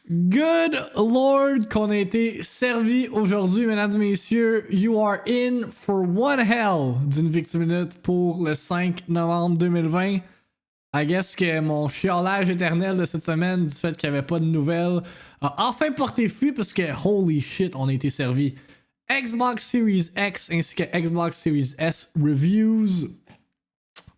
Good Lord, qu'on a été servi aujourd'hui, mesdames et messieurs. You are in for one hell d'une VIICTIIMINUTE pour le 5 novembre 2020. I guess que mon chiolage éternel de cette semaine du fait qu'il n'y avait pas de nouvelles a enfin porté fruit parce que holy shit, on a été servi. Xbox Series X ainsi que Xbox Series S reviews.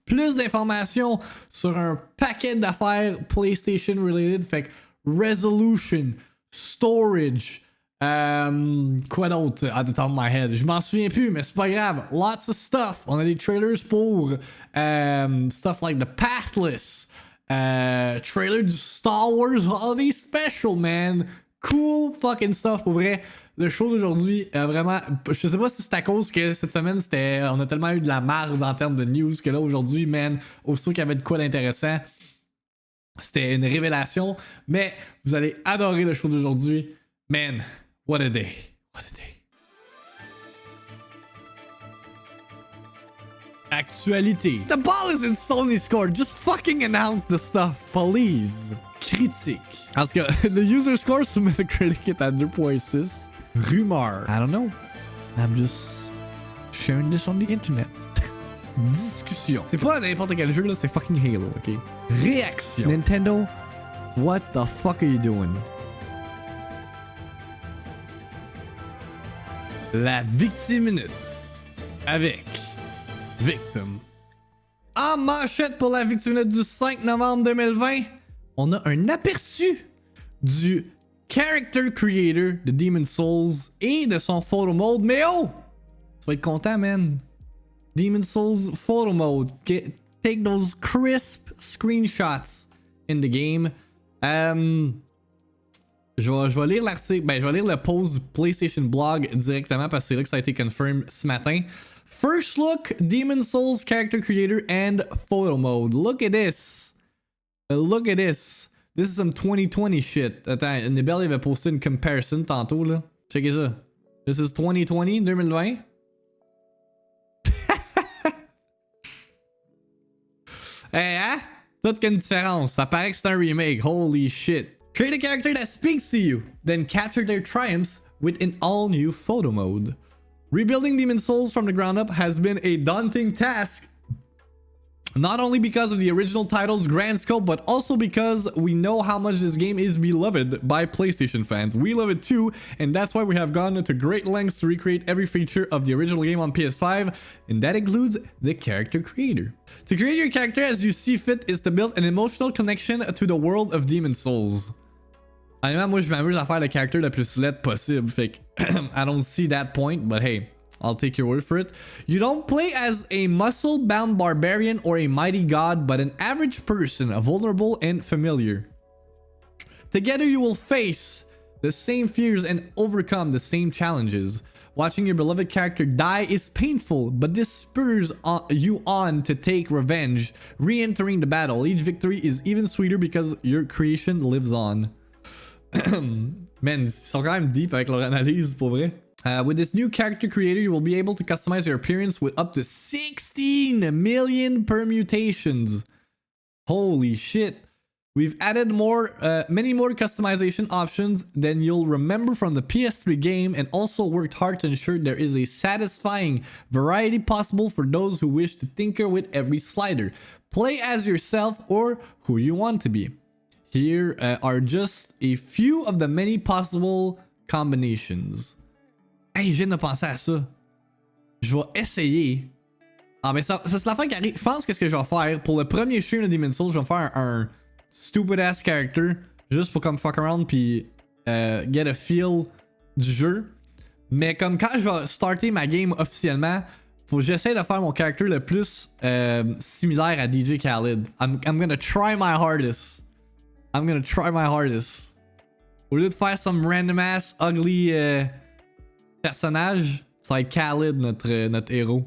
Plus d'informations sur un paquet d'affaires PlayStation related. Fait que resolution, storage, quoi d'autre at the top of my head? Je m'en souviens plus, mais c'est pas grave. Lots of stuff. On a des trailers pour stuff like The Pathless, trailer du Star Wars Holiday Special, man. Cool fucking stuff pour vrai. Le show d'aujourd'hui, vraiment, je sais pas si c'est à cause que cette semaine, on a tellement eu de la marde en termes de news que là aujourd'hui, man, aussitôt qu'il y avait de quoi d'intéressant, c'était une révélation. Mais vous allez adorer le show d'aujourd'hui. Man, what a day. What a day. Actualité. The ball is in Sony's court. Just fucking announce the stuff, please. Critique. Parce que the user score sur Metacritic est à 2.6. Rumeur. I don't know. I'm just sharing this on the internet. Discussion. C'est pas n'importe quel jeu là, c'est fucking Halo, ok? Réaction. Nintendo, what the fuck are you doing? La VIICTIIMINUTE avec Victim. En manchette pour la VIICTIIMINUTE du 5 novembre 2020, on a un aperçu du Character Creator de Demon's Souls et de son photo mode. Mais oh! Tu vas être content, man. Demon's Souls photo mode. Take those crisp screenshots in the game. Je vais lire l'article. Ben, je vais lire le post du PlayStation Blog directement parce que c'est là que ça a été confirmed ce matin. First look, Demon's Souls Character Creator and photo mode. Look at this. Look at this. This is some 2020 shit. Attends, Nibel avait posté une comparison tantôt, là. Checkez ça. This is 2020, 2020. Hey, hein? Toute qu'une différence. Ça paraît que c'est un remake. Holy shit. Create a character that speaks to you, then capture their triumphs with an all-new photo mode. Rebuilding Demon's Souls from the ground up has been a daunting task. Not only because of the original title's grand scope, but also because we know how much this game is beloved by PlayStation fans. We love it too, and that's why we have gone to great lengths to recreate every feature of the original game on PS5, and that includes the character creator. To create your character as you see fit is to build an emotional connection to the world of Demon's Souls. Honnêtement, moi je m'amuse à faire le character le plus laid possible, fait que I don't see that point, but hey. I'll take your word for it. You don't play as a muscle-bound barbarian or a mighty god, but an average person, vulnerable and familiar. Together you will face the same fears and overcome the same challenges. Watching your beloved character die is painful, but this spurs you on to take revenge. Re-entering the battle, each victory is even sweeter because your creation lives on. Man, ils sont quand même deep avec leur analyse, pour vrai. With this new character creator, you will be able to customize your appearance with up to 16 million permutations. Holy shit. We've added many more customization options than you'll remember from the PS3 game, and also worked hard to ensure there is a satisfying variety possible for those who wish to tinker with every slider. Play as yourself or who you want to be. Here are just a few of the many possible combinations. Hey, je viens de penser à ça. Je vais essayer. Ah, mais ça c'est la fin qui arrive. Je pense que ce que je vais faire pour le premier stream de Demon's Souls, je vais faire un stupid ass character. Juste pour comme fuck around puis get a feel du jeu. Mais comme quand je vais starter ma game officiellement, faut que j'essaie de faire mon character le plus similaire à DJ Khaled. I'm gonna try my hardest. I'm gonna try my hardest. Au lieu de faire some random ass ugly. Personnage, ça va être Khaled, notre héros.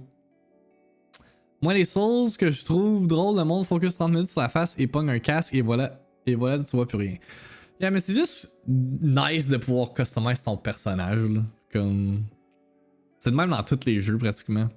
Moi, les Souls que je trouve drôle, le monde focus 30 minutes sur la face et pogne un casque et voilà, tu vois plus rien. Yeah, mais c'est juste nice de pouvoir customiser ton personnage, là. Comme. C'est de même dans tous les jeux pratiquement.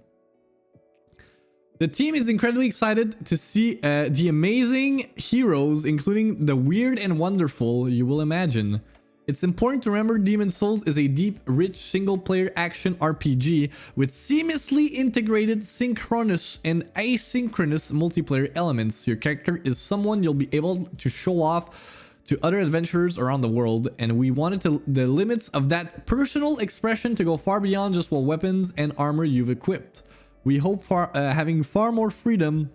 The team is incredibly excited to see the amazing heroes, including the weird and wonderful you will imagine. It's important to remember Demon's Souls is a deep, rich single-player action RPG with seamlessly integrated synchronous and asynchronous multiplayer elements. Your character is someone you'll be able to show off to other adventurers around the world, and we wanted the limits of that personal expression to go far beyond just what weapons and armor you've equipped. We hope for having far more freedom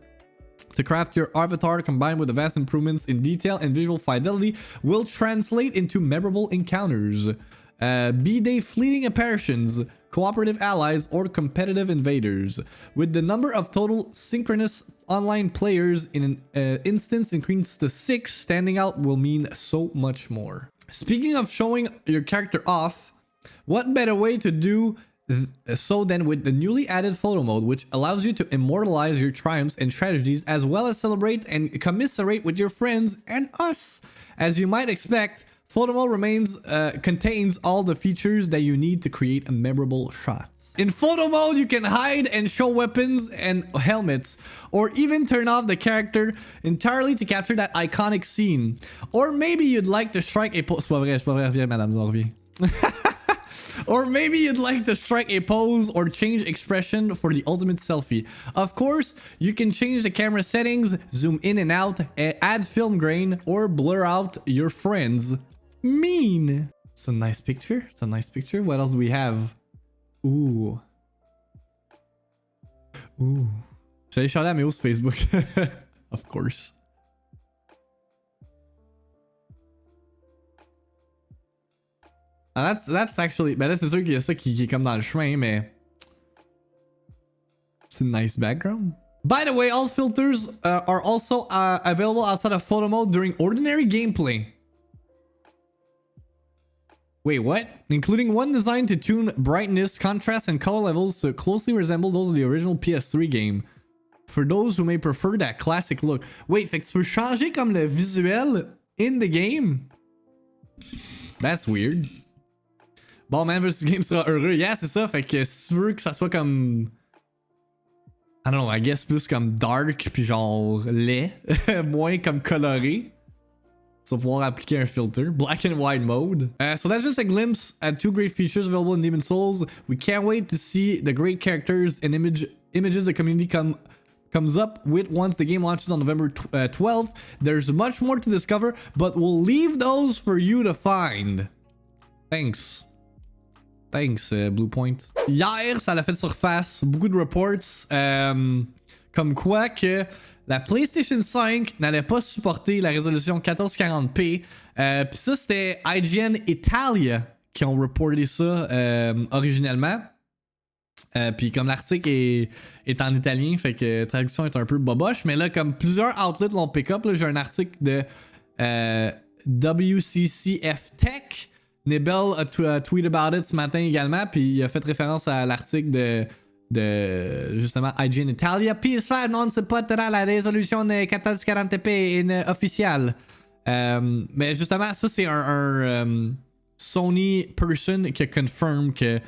to craft your avatar, combined with the vast improvements in detail and visual fidelity, will translate into memorable encounters. Be they fleeting apparitions, cooperative allies, or competitive invaders. With the number of total synchronous online players in an instance increased to 6, standing out will mean so much more. Speaking of showing your character off, what better way to do so then with the newly added photo mode, which allows you to immortalize your triumphs and tragedies, as well as celebrate and commiserate with your friends and us. As you might expect, photo mode contains all the features that you need to create memorable shots. In photo mode, you can hide and show weapons and helmets, or even turn off the character entirely to capture that iconic scene. Or maybe you'd like to strike a pose. Or maybe you'd like to strike a pose or change expression for the ultimate selfie. Of course, you can change the camera settings, zoom in and out, add film grain, or blur out your friends. Mean. It's a nice picture. It's a nice picture. What else do we have? Ooh. Ooh. J'allais shout out Méo's Facebook. Of course. That's actually... Ben là, c'est sûr qu'il y a ça qui est comme dans le chemin, mais... It's a nice background. By the way, all filters are also available outside of photo mode during ordinary gameplay. Wait, what? Including one designed to tune brightness, contrast, and color levels to closely resemble those of the original PS3 game. For those who may prefer that classic look. Wait, fait que tu peux changer comme le visuel in the game? That's weird. Bon, Man vs Game sera heureux. Yeah, c'est ça. Fait que si tu veux que ça soit comme... I don't know, I guess plus comme dark, puis genre laid. Moins comme coloré. Tu vas pouvoir appliquer un filter. Black and white mode. So that's just a glimpse at 2 great features available in Demon's Souls. We can't wait to see the great characters and images the community comes up with once the game launches on November 12th. There's much more to discover, but we'll leave those for you to find. Thanks. Thanks, Blue Point. Hier, ça l'a fait surface. Beaucoup de reports. Comme quoi que la PlayStation 5 n'allait pas supporter la résolution 1440p. Puis ça, c'était IGN Italia qui ont reporté ça originellement. Puis comme l'article est en italien, fait que la traduction est un peu boboche. Mais là, comme plusieurs outlets l'ont pick up, j'ai un article de WCCF Tech. Nebel a tweet about it ce matin également, puis il a fait référence à l'article de justement IGN Italia. PS5 non supportera la résolution de 1440p officielle. Mais justement, ça c'est un Sony person qui a confirme que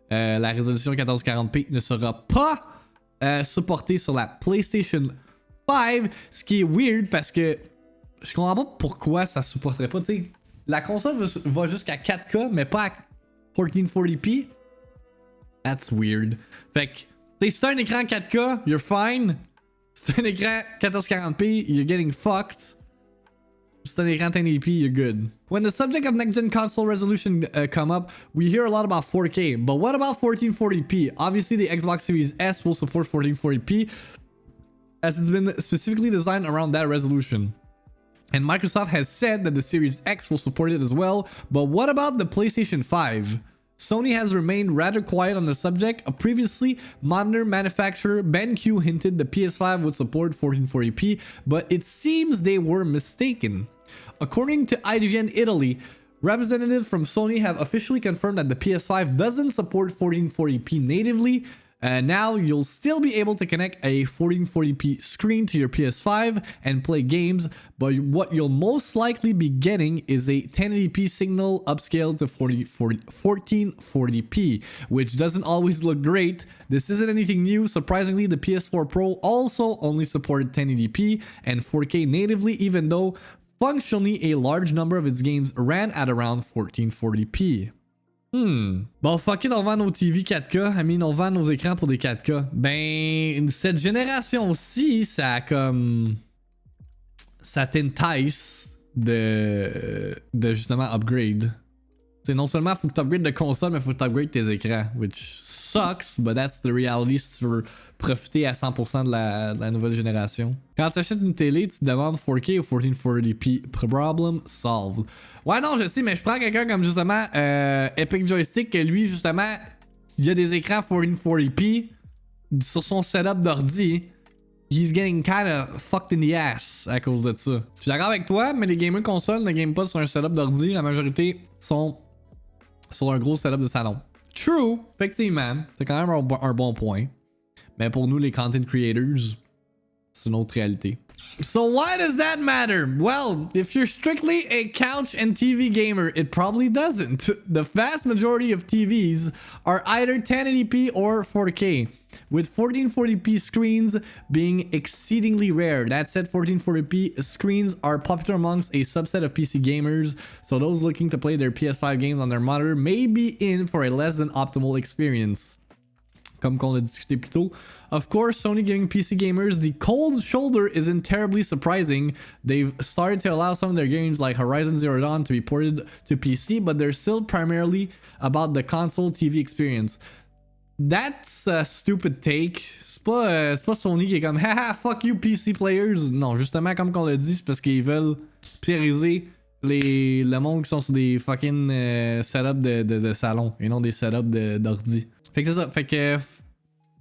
la résolution 1440p ne sera pas supportée sur la PlayStation 5, ce qui est weird parce que je comprends pas pourquoi ça supporterait pas, tu sais. La console va jusqu'à 4K, mais pas à 1440p. That's weird. Fait que, si t'as un écran 4K, you're fine. Si t'as un écran 1440p, you're getting fucked. Si t'as un écran 1080p, you're good. When the subject of next-gen console resolution come up, we hear a lot about 4K. But what about 1440p? Obviously, the Xbox Series S will support 1440p, as it's been specifically designed around that resolution. And Microsoft has said that the Series X will support it as well, but what about the PlayStation 5? Sony has remained rather quiet on the subject. A previously monitor manufacturer BenQ hinted the PS5 would support 1440p, but it seems they were mistaken. According to IGN Italy, representatives from Sony have officially confirmed that the PS5 doesn't support 1440p natively. Now you'll still be able to connect a 1440p screen to your PS5 and play games, but what you'll most likely be getting is a 1080p signal upscaled to 1440p, which doesn't always look great. This isn't anything new. Surprisingly, the PS4 Pro also only supported 1080p and 4K natively, even though functionally a large number of its games ran at around 1440p. Bon, fuck it, on vend nos TV 4K. I mean, on vend nos écrans pour des 4K. Ben, cette génération-ci, ça a comme... ça t'entice de justement upgrade. C'est non seulement faut que tu upgrades de console, mais faut que tu upgrades tes écrans. Which sucks, but that's the reality si tu veux profiter à 100% de la nouvelle génération. Quand tu achètes une télé, tu te demandes 4K ou 1440p. Problem solved. Ouais, non, je sais, mais je prends quelqu'un comme justement Epic Joystick, que lui, justement, il y a des écrans 1440p sur son setup d'ordi. He's getting kinda fucked in the ass à cause de ça. Je suis d'accord avec toi, mais les gamers consoles ne game pas sur un setup d'ordi. La majorité sont sur un gros setup de salon. True, effectivement, c'est quand même un bon point. Mais pour nous, les content creators, c'est une autre réalité. So why does that matter? Well, if you're strictly a couch and TV gamer, it probably doesn't. The vast majority of TVs are either 1080p or 4K, with 1440p screens being exceedingly rare. That said, 1440p screens are popular amongst a subset of PC gamers, so those looking to play their PS5 games on their monitor may be in for a less than optimal experience. Comme qu'on a discuté plus tôt. Of course, Sony giving PC gamers the cold shoulder isn't terribly surprising. They've started to allow some of their games like Horizon Zero Dawn to be ported to PC, but they're still primarily about the console TV experience. That's a stupid take. C'est pas Sony qui est comme haha fuck you PC players. Non, justement comme qu'on l'a dit, c'est parce qu'ils veulent prioriser le monde qui sont sur des fucking setups de salon et non des setups d'ordi. Fait que c'est ça. Fait que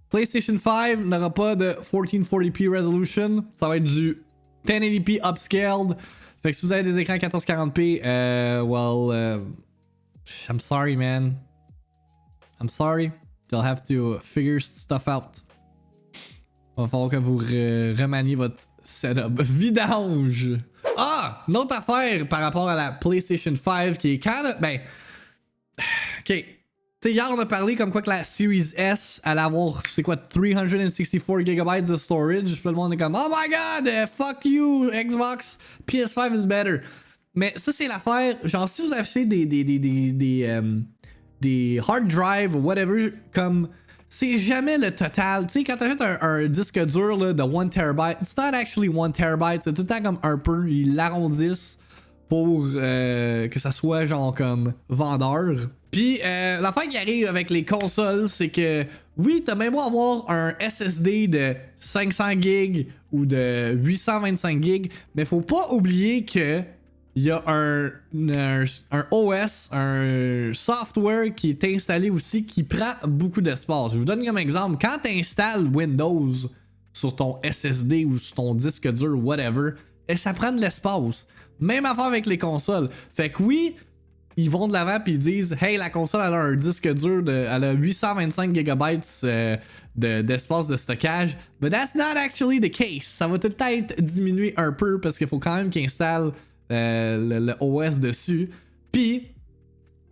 PlayStation 5 n'aura pas de 1440p resolution. Ça va être du 1080p upscaled. Fait que si vous avez des écrans 1440p, I'm sorry, man. I'm sorry. You'll have to figure stuff out. Va falloir que vous remaniez votre setup. Vidange! Ah! Une autre affaire par rapport à la PlayStation 5 qui est quand même... Ben... Ok. Tu sais, hier, on a parlé comme quoi que la Series S allait avoir, c'est quoi, 364 GB de storage. Puis le monde est comme, oh my god, fuck you, Xbox, PS5 is better. Mais ça, c'est l'affaire. Genre, si vous achetez des hard drive ou whatever, comme, c'est jamais le total. Tu sais, quand t'achètes un disque dur là, de 1 TB, it's not actually 1 TB, c'est tout le temps comme un peu, ils l'arrondissent pour que ça soit genre comme vendeur. Puis l'affaire qui arrive avec les consoles, c'est que oui, t'as même beau avoir un SSD de 500 GB ou de 825 GB, mais faut pas oublier que il y a un OS, un software qui est installé aussi qui prend beaucoup d'espace. Je vous donne comme exemple, quand tu installes Windows sur ton SSD ou sur ton disque dur, whatever, ça prend de l'espace. Même affaire avec les consoles. Fait que oui, ils vont de l'avant puis ils disent hey, la console elle a un disque dur elle a 825 GB d'espace de stockage, but that's not actually the case. Ça va peut-être diminuer un peu parce qu'il faut quand même qu'ils installent le OS dessus. Puis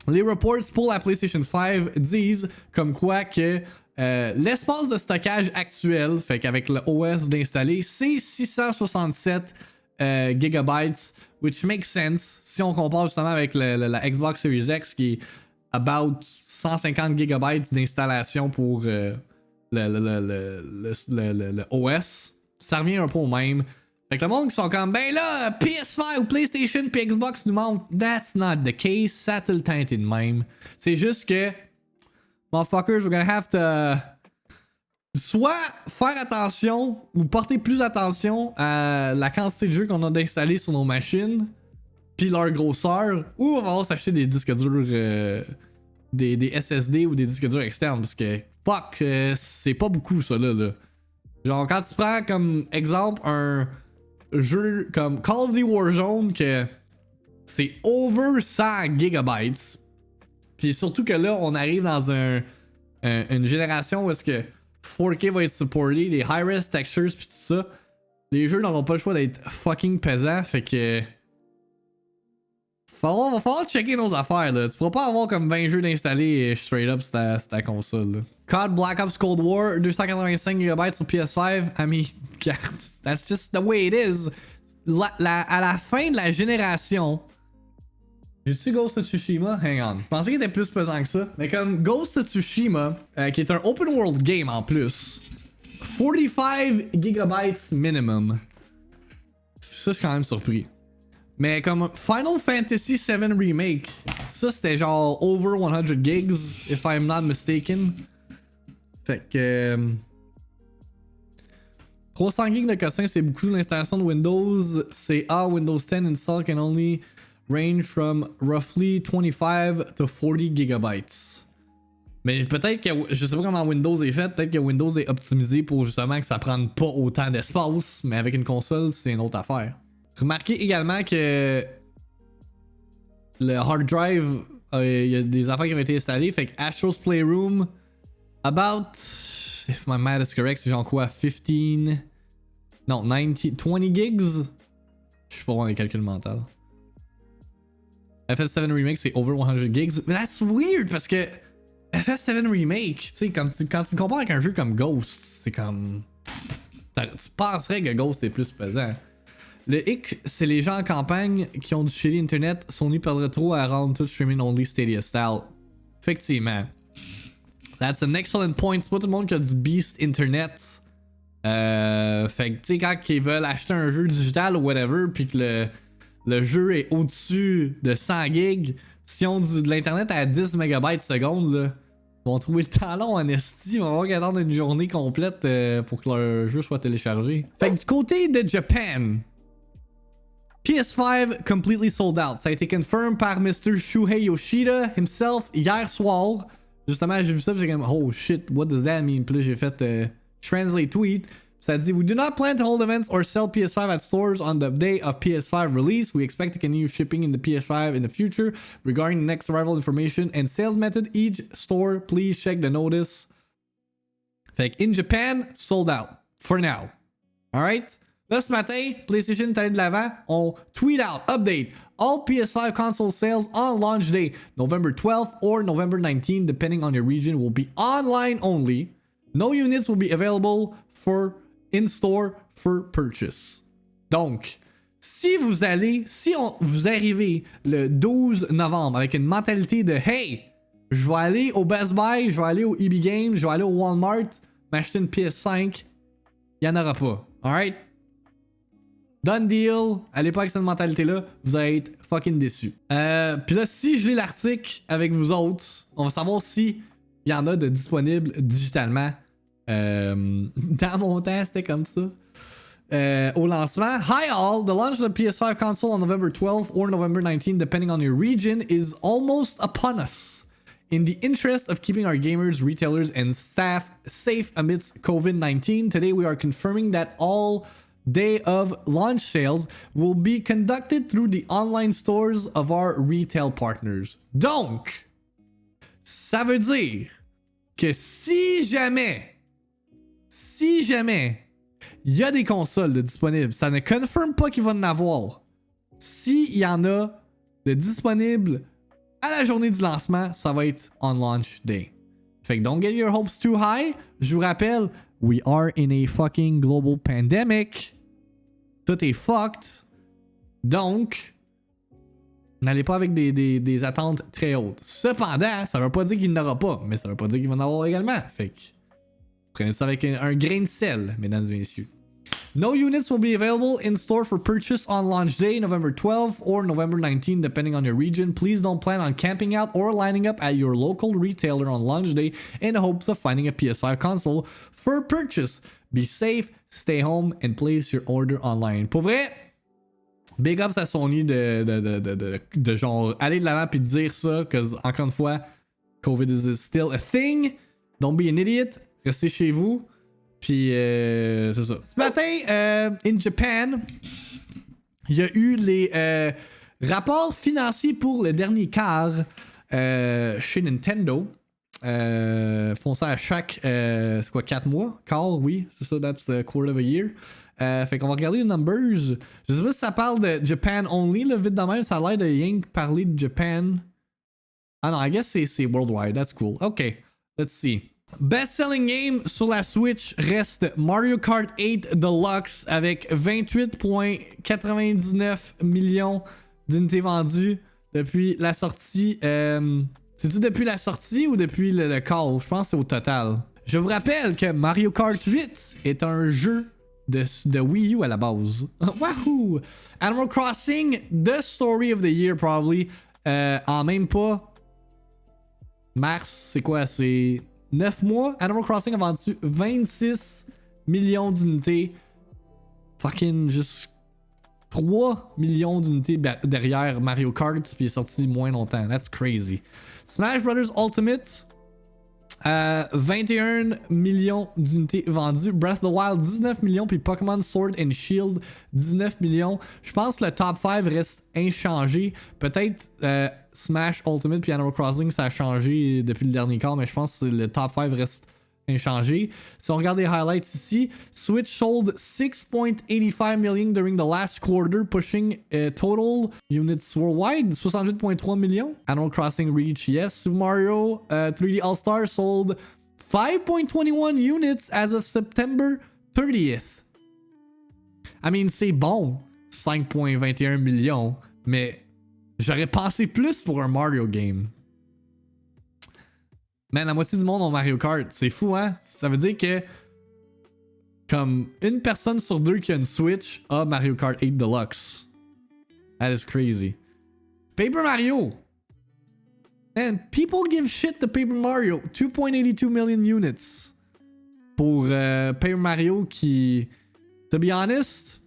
les reports pour la PlayStation 5 disent comme quoi que l'espace de stockage actuel, fait qu'avec le OS d'installer, c'est 667 gigabytes, which makes sense si on compare justement avec la Xbox Series X qui est about 150 gigabytes d'installation pour le OS. Ça revient un peu au même. Fait que le monde qui sont comme ben là, PS5 ou PlayStation puis Xbox nous montrent, that's not the case, ça a tout le temps été de même. C'est juste que motherfuckers, we're gonna have to soit faire attention ou porter plus attention à la quantité de jeux qu'on a d'installer sur nos machines puis leur grosseur, ou on va s'acheter des disques durs des SSD ou des disques durs externes parce que fuck, c'est pas beaucoup ça là. Genre quand tu prends comme exemple un jeu comme Call of Duty Warzone que c'est over 100 gigabytes, puis surtout que là on arrive dans une génération où est-ce que 4K va être supporté, les high-res textures pis tout ça. Les jeux n'auront pas le choix d'être fucking pesants, fait que... va falloir checker nos affaires, là. Tu pourras pas avoir comme 20 jeux d'installer straight up sur ta console, là. COD Black Ops Cold War, 285GB sur PS5. I mean, that's just the way it is. À la fin de la génération... J'ai-tu Ghost of Tsushima? Hang on. Je pensais qu'il était plus pesant que ça. Mais comme Ghost of Tsushima, qui est un open world game en plus, 45GB minimum. Ça, je suis quand même surpris. Mais comme Final Fantasy VII Remake, ça c'était genre over 100 gigs, if I'm not mistaken. Fait que... 300 gigs de cossin, c'est beaucoup. L'installation de Windows, c'est Windows 10 install can only range from roughly 25 to 40 gigabytes. Mais peut-être que, je sais pas comment Windows est fait, peut-être que Windows est optimisé pour justement que ça prenne pas autant d'espace, mais avec une console, c'est une autre affaire. Remarquez également que le hard drive, il y a des affaires qui ont été installées, fait que Astro's Playroom, about, if my math is correct, c'est genre quoi, 15, non, 20 gigs? Je suis pas bon dans les calculs mentaux. FF7 Remake, c'est over 100 gigs. Mais that's weird parce que FF7 Remake, tu sais, quand tu le compares avec un jeu comme Ghost, c'est comme. Tu penserais que Ghost est plus pesant. Le hic, c'est les gens en campagne qui ont du shitty internet. Sony perdrait trop à rendre tout streaming only Stadia style. Effectivement. That's an excellent point. C'est pas tout le monde qui a du beast internet. Fait que, tu sais, quand ils veulent acheter un jeu digital ou whatever, puis que le jeu est au-dessus de 100 gigs, s'ils ont de l'internet à 10 MB seconde, là, ils vont trouver le temps long en esti, ils vont avoir qu'à attendre une journée complète pour que leur jeu soit téléchargé. Fait que du côté de Japan, PS5 completely sold out. Ça a été confirmed par Mr. Shuhei Yoshida himself hier soir. Justement, j'ai vu ça, j'ai comme oh shit, what does that mean? Puis là, j'ai fait translate tweet. Ça dit, we do not plan to hold events or sell PS5 at stores on the day of PS5 release. We expect to continue shipping in the PS5 in the future. Regarding the next arrival information and sales method, each store, please check the notice. Fait que in Japan, sold out. For now. Alright? Là, ce matin, PlayStation est allé de l'avant. On tweet out, update. All PS5 console sales on launch day, November 12th or November 19th, depending on your region, will be online only. No units will be available for in-store for purchase. Donc, si vous arrivez le 12 novembre avec une mentalité de hey, je vais aller au Best Buy, je vais aller au EB Games, je vais aller au Walmart, m'acheter une PS5, il n'y en aura pas. Alright? Done deal. Allez pas avec cette mentalité-là, vous allez être fucking déçus. Puis là, si je lis l'article avec vous autres, on va savoir si il y en a de disponibles digitalement. Dans mon temps, c'était comme ça. Au lancement. Hi all, the launch of the PS5 console on November 12th or November 19th, depending on your region, is almost upon us. In the interest of keeping our gamers, retailers, and staff safe amidst COVID-19, today we are confirming that all day of launch sales will be conducted through the online stores of our retail partners. Donc, ça veut dire que si jamais il y a des consoles de disponibles, ça ne confirme pas qu'il va en avoir. S'il y en a de disponibles à la journée du lancement, ça va être on launch day. Fait que don't get your hopes too high. Je vous rappelle, we are in a fucking global pandemic. Tout est fucked. Donc, n'allez pas avec des attentes très hautes. Cependant, ça veut pas dire qu'il n'y en aura pas, mais ça veut pas dire qu'il va en avoir également. Fait que prenez ça avec un grain de sel, mesdames et messieurs. No units will be available in store for purchase on launch day, November 12th or November 19th, depending on your region. Please don't plan on camping out or lining up at your local retailer on launch day in hopes of finding a PS5 console for purchase. Be safe, stay home, and place your order online. Pour vrai, big ups à Sony de genre aller de l'avant puis de dire ça, cause encore une fois, COVID is still a thing. Don't be an idiot. Restez chez vous. Puis, c'est ça. Ce matin, in Japan, il y a eu les rapports financiers pour le dernier quart chez Nintendo. font ça à chaque, c'est quoi, 4 mois? Quart, oui, c'est ça, that's the quarter of a year. Fait qu'on va regarder les numbers. Je sais pas si ça parle de Japan only, le vite de même, ça a l'air de rien que parler de Japan. Ah non, I guess c'est worldwide, that's cool. Ok, let's see. Best-selling game sur la Switch reste Mario Kart 8 Deluxe avec 28,99 millions d'unités vendues depuis la sortie. C'est-tu depuis la sortie ou depuis le call? Je pense que c'est au total. Je vous rappelle que Mario Kart 8 est un jeu de Wii U à la base. Wahoo! Animal Crossing, the story of the year probably. En même pas mars, c'est quoi? C'est 9 mois. Animal Crossing a vendu 26 millions d'unités. Fucking juste 3 millions d'unités derrière Mario Kart, puis il est sorti moins longtemps. That's crazy. Smash Bros. Ultimate, 21 millions d'unités vendues. Breath of the Wild, 19 millions. Puis Pokémon Sword and Shield, 19 millions. Je pense que le top 5 reste inchangé. Peut-être Smash Ultimate puis Animal Crossing, ça a changé depuis le dernier quart, mais je pense que le top 5 reste inchangé. Si on regarde les highlights ici, Switch sold 6.85 million during the last quarter, pushing total units worldwide 68.3 millions. Animal Crossing reach, yes. Super Mario 3D All-Star sold 5.21 units as of September 30th. I mean, c'est bon, 5.21 millions, mais j'aurais pensé plus pour un Mario game. Man, la moitié du monde ont Mario Kart. C'est fou, hein? Ça veut dire que comme une personne sur deux qui a une Switch a Mario Kart 8 Deluxe. That is crazy. Paper Mario. Man, people give shit to Paper Mario. 2.82 million units. Pour Paper Mario qui, to be honest,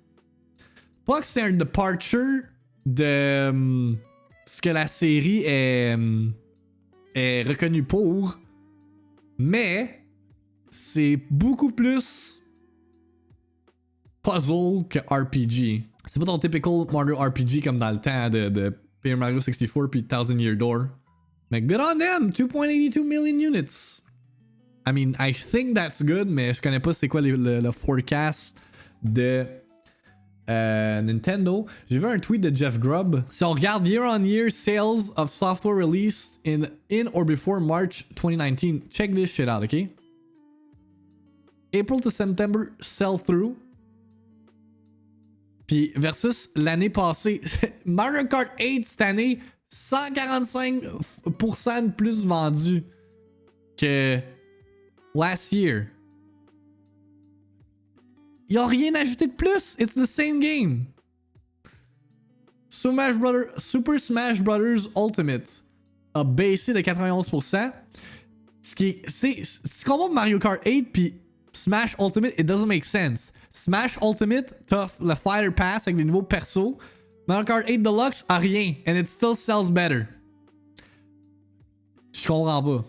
pas que c'est un departure de ce que la série est reconnu pour, mais c'est beaucoup plus puzzle que RPG. C'est pas ton typical Mario RPG comme dans le temps de Paper Mario 64 puis Thousand Year Door. Mais good on them! 2.82 million units! I mean, I think that's good, mais je connais pas c'est quoi le forecast de Nintendo. J'ai vu un tweet de Jeff Grubb. Si on regarde year on year sales of software released in or before March 2019, check this shit out, okay? April to September sell-through. Puis versus l'année passée, Mario Kart 8 cette année, 145% de plus vendu que last year. Ils ont rien ajouté de plus. It's the same game. Super Smash Bros. Ultimate a baissé de 91%. Ce qui est, si on compare Mario Kart 8 puis Smash Ultimate, it doesn't make sense. Smash Ultimate, t'as le Fighter Pass avec des nouveaux persos. Mario Kart 8 Deluxe a rien. And it still sells better. Je comprends pas.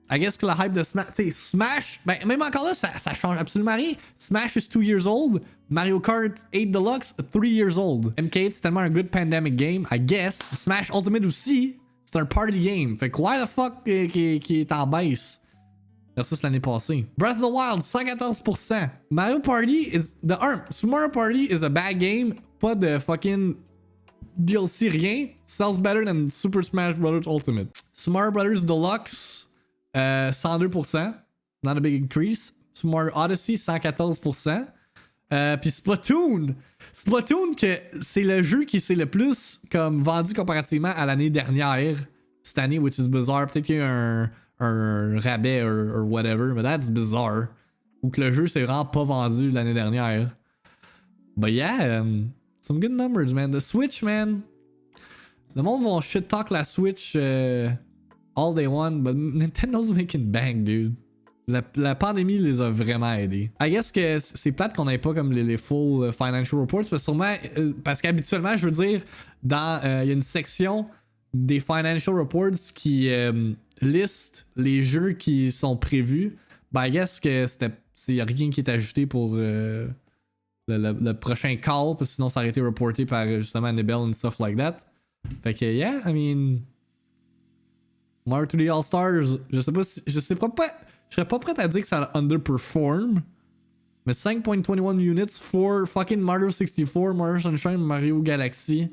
I guess que la hype de Smash, tu sais, Smash, ben même encore là, ça change absolument rien. Smash is 2 years old. Mario Kart 8 Deluxe, 3 years old. MK8, c'est tellement un good pandemic game, I guess. Smash Ultimate aussi, c'est un party game. Fait que why the fuck qui est en baisse versus l'année passée. Breath of the Wild, 114%. Mario Party is the Super Mario Party is a bad game. Pas de fucking DLC, rien. Sells better than Super Smash Bros. Ultimate. Super Mario Bros. Deluxe, 102%. Not a big increase. Super Mario Odyssey, 114%. Puis Splatoon, que c'est le jeu qui s'est le plus comme vendu comparativement à l'année dernière. Cette année, which is bizarre. Peut-être qu'il y a un rabais or whatever, but that's bizarre. Ou que le jeu s'est vraiment pas vendu l'année dernière. But yeah, some good numbers, man. The Switch, man. Le monde va shit talk la Switch all they want, but Nintendo's making bank, dude. La pandémie les a vraiment aidés. I guess que c'est plate qu'on ait pas comme les full financial reports, parce qu'habituellement, je veux dire, il y a une section des financial reports qui liste les jeux qui sont prévus. Ben, I guess que y a rien qui est ajouté pour le prochain call, parce que sinon ça aurait été reporté par justement Nibel and stuff like that. Fait que, yeah, I mean, Mario 3D All-Stars, je sais pas si. Je serais pas prêt à dire que ça underperform. Mais 5.21 units for fucking Mario 64, Mario Sunshine, Mario Galaxy.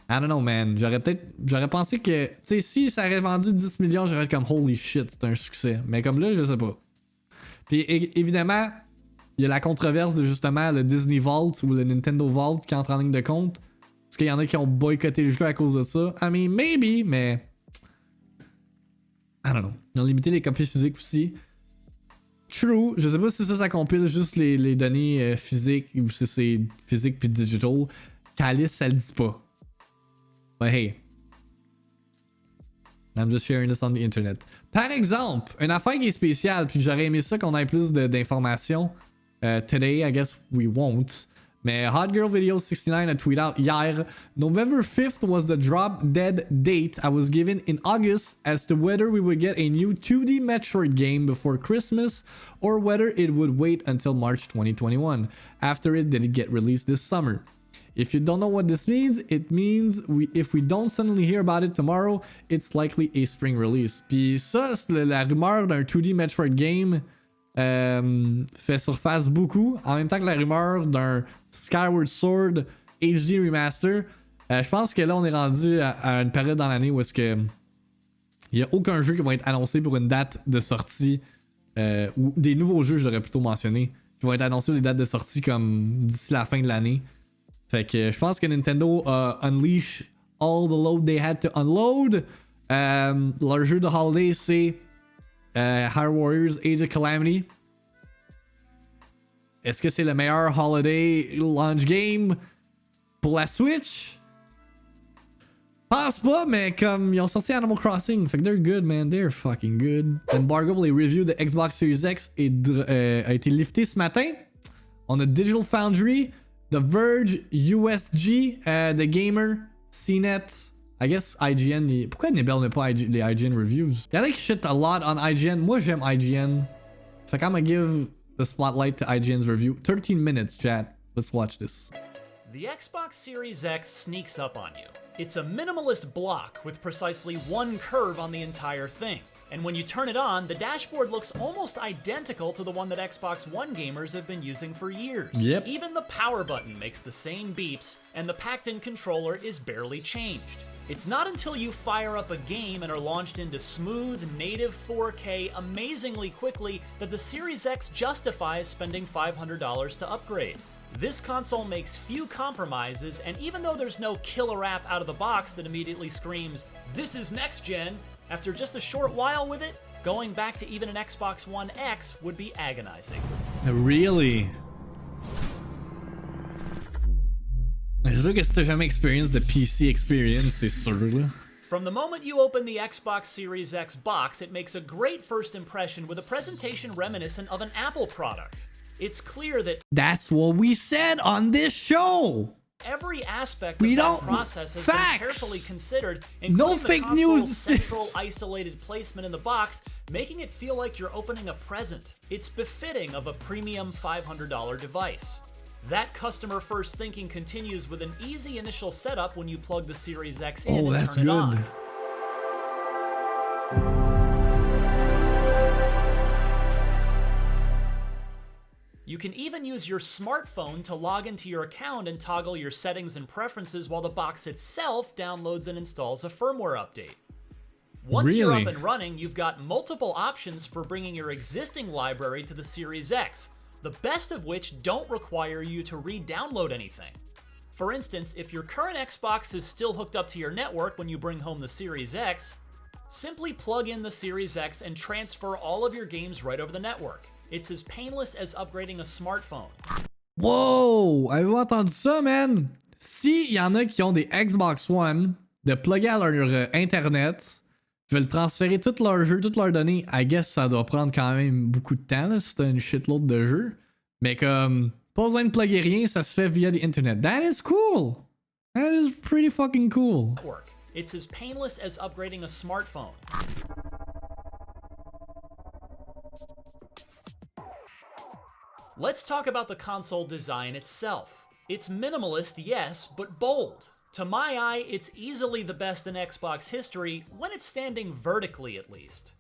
I don't know, man. J'aurais pensé que. Tu sais, si ça aurait vendu 10 millions, j'aurais comme holy shit, c'est un succès. Mais comme là, je sais pas. Puis évidemment, il y a la controverse de justement le Disney Vault ou le Nintendo Vault qui entre en ligne de compte. Parce qu'il y en a qui ont boycotté le jeu à cause de ça. I mean, maybe, mais. I don't know. Ils ont limité les copies physiques aussi. True. Je sais pas si ça compile juste les données physiques ou si c'est physique puis digital. Calice, ça le dit pas. But hey. I'm just sharing this on the internet. Par exemple, une affaire qui est spéciale, puis j'aurais aimé ça qu'on ait plus d'informations. Today, I guess we won't. Mais Hot Girl Video 69 a tweet out hier, November 5th was the drop dead date I was given in August as to whether we would get a new 2D Metroid game before Christmas or whether it would wait until March 2021. After it didn't get released this summer. If you don't know what this means, it means if we don't suddenly hear about it tomorrow, it's likely a spring release. Puis ça, c'est la rumeur d'un 2D Metroid game fait surface beaucoup, en même temps que la rumeur d'un Skyward Sword HD Remaster. Je pense que là, on est rendu à une période dans l'année où est-ce que il n'y a aucun jeu qui va être annoncé pour une date de sortie, ou des nouveaux jeux, je devrais plutôt mentionner, qui vont être annoncés pour des dates de sortie comme d'ici la fin de l'année. Fait que je pense que Nintendo a unleash all the load they had to unload. Leur jeu de holiday, c'est Hyrule Warriors Age of Calamity. Est-ce que c'est le meilleur holiday launch game pour la Switch? Pense pas, mais comme ils ont sorti Animal Crossing, fait que they're good, man. They're fucking good. L'embargo pour les reviews de Xbox Series X a été lifté ce matin. On a Digital Foundry, The Verge, USG, The Gamer, CNET, I guess IGN. Pourquoi Nebel n'a pas les IGN reviews? Y'en a qui shit a lot on IGN. Moi, j'aime IGN. Fait que I'm gonna give the spotlight to IGN's review. 13 minutes, chat. Let's watch this. The Xbox Series X sneaks up on you. It's a minimalist block with precisely one curve on the entire thing. And when you turn it on, the dashboard looks almost identical to the one that Xbox One gamers have been using for years. Yep. Even the power button makes the same beeps, and the packed-in controller is barely changed. It's not until you fire up a game and are launched into smooth, native 4K amazingly quickly that the Series X justifies spending $500 to upgrade. This console makes few compromises, and even though there's no killer app out of the box that immediately screams, "This is next gen," after just a short while with it, going back to even an Xbox One X would be agonizing. Really? C'est sûr que si t'as jamais expérience de PC experience, c'est sûr là. From the moment you open the Xbox Series X box, it makes a great first impression with a presentation reminiscent of an Apple product. It's clear that That's what we said on this show. every aspect of that process has been carefully considered, including No the fake console's news. central isolated placement in the box, making it feel like you're opening a present. It's befitting of a premium $500 device. That customer-first thinking continues with an easy initial setup when you plug the Series X in and that's turn it on. good. You can even use your smartphone to log into your account and toggle your settings and preferences while the box itself downloads and installs a firmware update. Once you're up and running, you've got multiple options for bringing your existing library to the Series X, the best of which don't require you to re-download anything. For instance, if your current Xbox is still hooked up to your network when you bring home the Series X, simply plug in the Series X and transfer all of your games right over the network. It's as painless as upgrading a smartphone. Wow! Avez-vous entendu ça, man? Si y en a qui ont des Xbox One, de plugger à leur internet, veulent transférer tous leurs jeux, toutes leurs données, I guess ça doit prendre quand même beaucoup de temps, là, si t'as une shitload de jeux. Mais comme, pas besoin de plugger rien, ça se fait via l'internet. That is cool! That is pretty fucking cool. It's as painless as upgrading a smartphone. Let's talk about the console design itself. It's minimalist, yes, but bold. To my eye, it's easily the best in Xbox history, when it's standing vertically at least.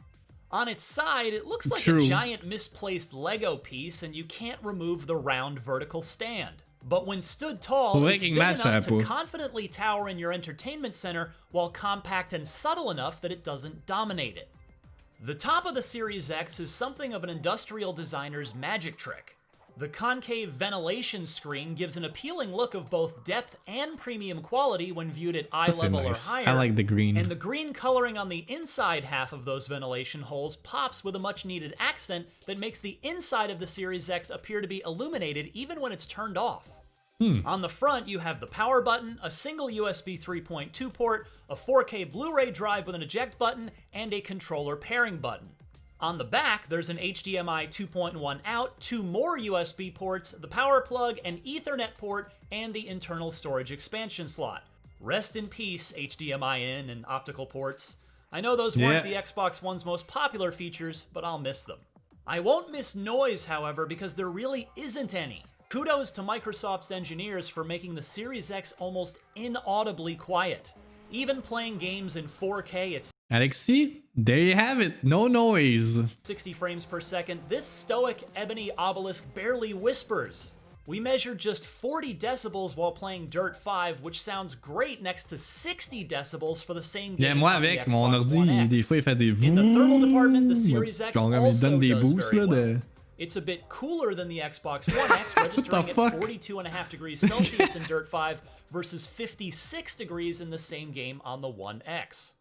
On its side, it looks like a giant misplaced Lego piece, and you can't remove the round vertical stand. But when stood tall, it's big enough to confidently tower in your entertainment center, while compact and subtle enough that it doesn't dominate it. The top of the Series X is something of an industrial designer's magic trick. The concave ventilation screen gives an appealing look of both depth and premium quality when viewed at eye level or higher. I like the green. And the green coloring on the inside half of those ventilation holes pops with a much needed accent that makes the inside of the Series X appear to be illuminated even when it's turned off. On the front, you have the power button, a single USB 3.2 port, a 4K Blu-ray drive with an eject button, and a controller pairing button. On the back, there's an HDMI 2.1 out, 2 more USB ports, the power plug, an Ethernet port, and the internal storage expansion slot. Rest in peace, HDMI in and optical ports. I know those weren't the Xbox One's most popular features, but I'll miss them. I won't miss noise, however, because there really isn't any. Kudos to Microsoft's engineers for making the Series X almost inaudibly quiet. Even playing games in 4K at Alexis, there you have it. No noise. 60 frames per second, this stoic ebony obelisk barely whispers. We measured just 40 decibels while playing Dirt 5, which sounds great next to 60 decibels for the same game. Moi avec mon ordi, des fois il fait des In the thermal department, the Series X genre, also des does boosts, very well. de... It's a bit cooler than the Xbox One X, registering at 42.5 degrees Celsius in Dirt 5 versus 56 degrees in the same game on the One X.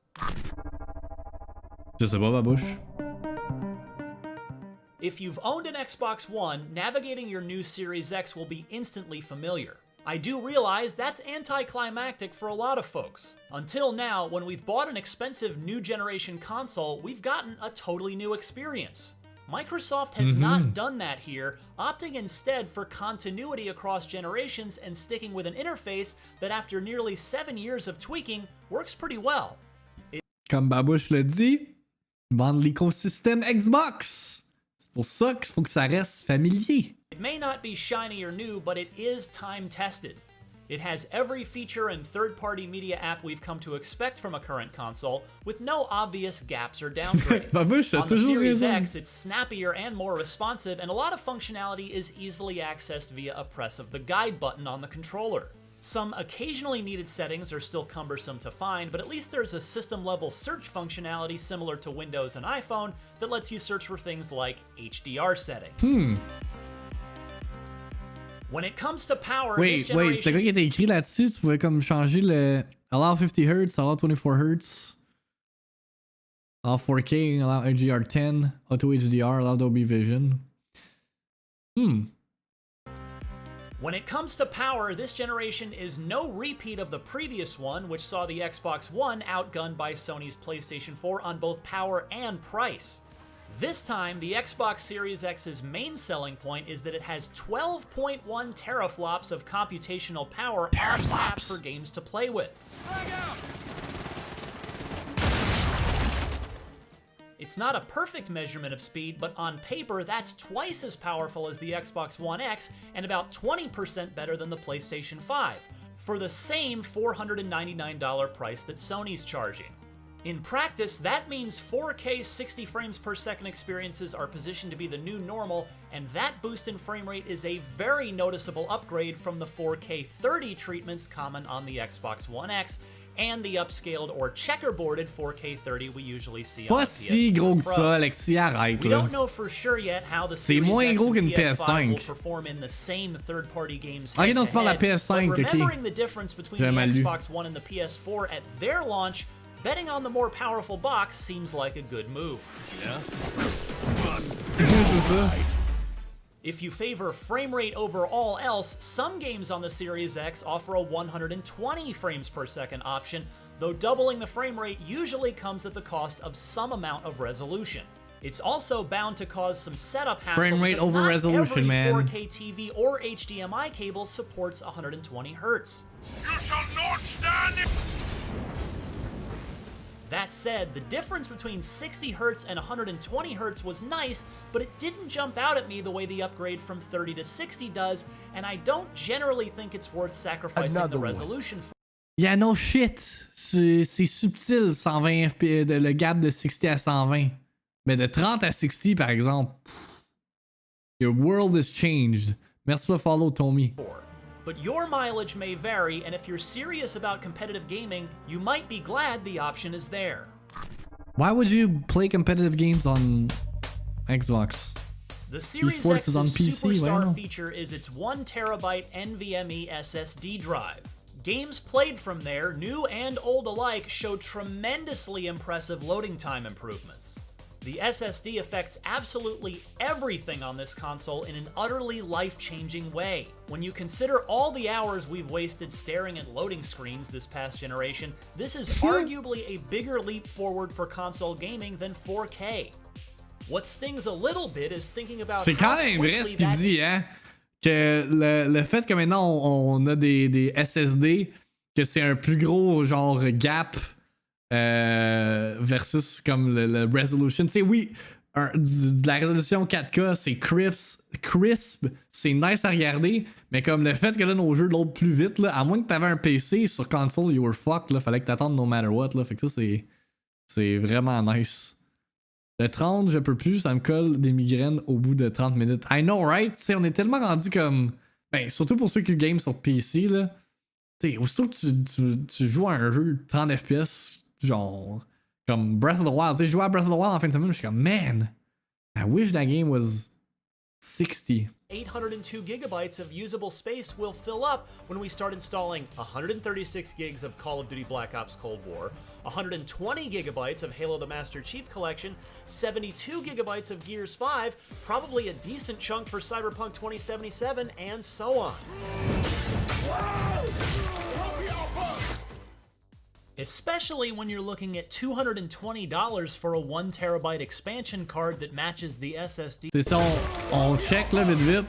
Je sais pas, babouche. If you've owned an Xbox One, navigating your new Series X will be instantly familiar. I do realize that's anticlimactic for a lot of folks. Until now, when we've bought an expensive new generation console, we've gotten a totally new experience. Microsoft has not done that here, opting instead for continuity across generations and sticking with an interface that after nearly 7 years of tweaking, works pretty well. Comme Babouche le dit, vendre l'écosystème Xbox. C'est pour ça qu'il faut que ça reste familier. It may not be shiny or new, but it is time-tested. It has every feature and third-party media app we've come to expect from a current console, with no obvious gaps or downgrades. On the Series X, it's snappier and more responsive, and a lot of functionality is easily accessed via a press of the guide button on the controller. Some occasionally needed settings are still cumbersome to find, but at least there's a system-level search functionality similar to Windows and iPhone that lets you search for things like HDR settings. When it comes to power, wait, c'est quoi qui était écrit là-dessus? Tu pouvais comme changer le allow 50 Hz, allow 24 Hz, allow 4K, allow HDR10, auto HDR, allow Dolby Vision. When it comes to power, this generation is no repeat of the previous one, which saw the Xbox One outgunned by Sony's PlayStation 4 on both power and price. This time, the Xbox Series X's main selling point is that it has 12.1 teraflops of computational power on tap for games to play with. It's not a perfect measurement of speed, but on paper, that's twice as powerful as the Xbox One X and about 20% better than the PlayStation 5, for the same $499 price that Sony's charging. In practice, that means 4K 60 frames per second experiences are positioned to be the new normal, and that boost in frame rate is a very noticeable upgrade from the 4K 30 treatments common on the Xbox One X and the upscaled or checkerboarded 4K 30 we usually see on the PS4 gros que Pro. ça, Alexis, arrête, We don't know for sure yet how the Series X and PS5 will perform in the same third-party games head to head, but remembering the difference between the Xbox One and the PS4 at their launch, betting on the more powerful box seems like a good move. If you favor frame rate over all else, some games on the Series X offer a 120 frames per second option, though doubling the frame rate usually comes at the cost of some amount of resolution. It's also bound to cause some setup hassle frame rate over resolution, every man. 4K TV or HDMI cable supports 120 Hz. You shall not stand it! That said, the difference between 60 Hz and 120 Hz was nice, but it didn't jump out at me the way the upgrade from 30 to 60 does, and I don't generally think it's worth sacrificing the resolution for. Yeah, no shit. C'est subtil, 120 FPS, le gap de 60 à 120. Mais de 30 à 60, par exemple. Your world has changed. Merci pour follow, Tommy. But your mileage may vary, and if you're serious about competitive gaming, you might be glad the option is there. Why would you play competitive games on Xbox? The Series Esports X's is on PC, superstar wow. feature is its 1 terabyte NVMe SSD drive. Games played from there, new and old alike, show tremendously impressive loading time improvements. The SSD affects absolutely everything on this console in an utterly life-changing way. When you consider all the hours we've wasted staring at loading screens this past generation, this is arguably a bigger leap forward for console gaming than 4K. What stings a little bit is thinking about C'est quand même vrai ce qu'il dit, hein? Que le fait que maintenant on a des SSD, que c'est un plus gros genre gap versus comme le resolution. Tu sais, oui, de la résolution 4K, c'est crisp, c'est nice à regarder, mais comme le fait que là nos jeux load plus vite, là, à moins que t'avais un PC sur console, you were fucked, là, fallait que t'attendes no matter what, là, fait que ça c'est vraiment nice. Le 30, je peux plus, ça me colle des migraines au bout de 30 minutes. I know, right? T'sais, on est tellement rendu comme. Ben, surtout pour ceux qui game sur PC, là. T'sais, aussitôt que tu joues à un jeu 30 FPS, genre. Comme Breath of the Wild. T'sais, je jouais à Breath of the Wild en fin de semaine, je suis comme, man, I wish that game was 60. 802 gigabytes of usable space will fill up when we start installing 136 gigs of Call of Duty Black Ops Cold War, 120 gigabytes of Halo the Master Chief Collection, 72 gigabytes of Gears 5, probably a decent chunk for Cyberpunk 2077, and so on. Especially when you're looking at $220 for a 1 terabyte expansion card that matches the SSD. C'est ça, on check là vite vite.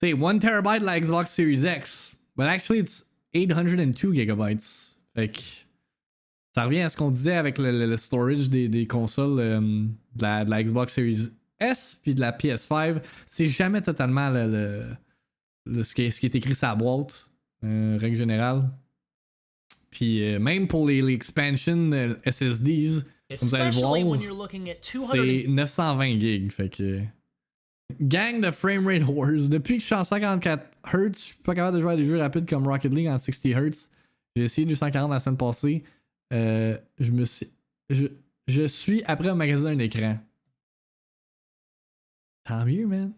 C'est 1 terabyte la Xbox Series X, but actually it's 802 gigabytes. Fait que ça revient à ce qu'on disait avec le storage des consoles de la Xbox Series S puis de la PS5. C'est jamais totalement ce qui est écrit sur la boîte, règle générale. Puis même pour les expansion SSDs, vous allez voir, c'est 920 gigs. Fait que. Gang de framerate wars. Depuis que je suis en 54 Hz, je suis pas capable de jouer à des jeux rapides comme Rocket League en 60 Hz. J'ai essayé du 140 la semaine passée. Je suis après un magasin d'un écran. Tant mieux, man.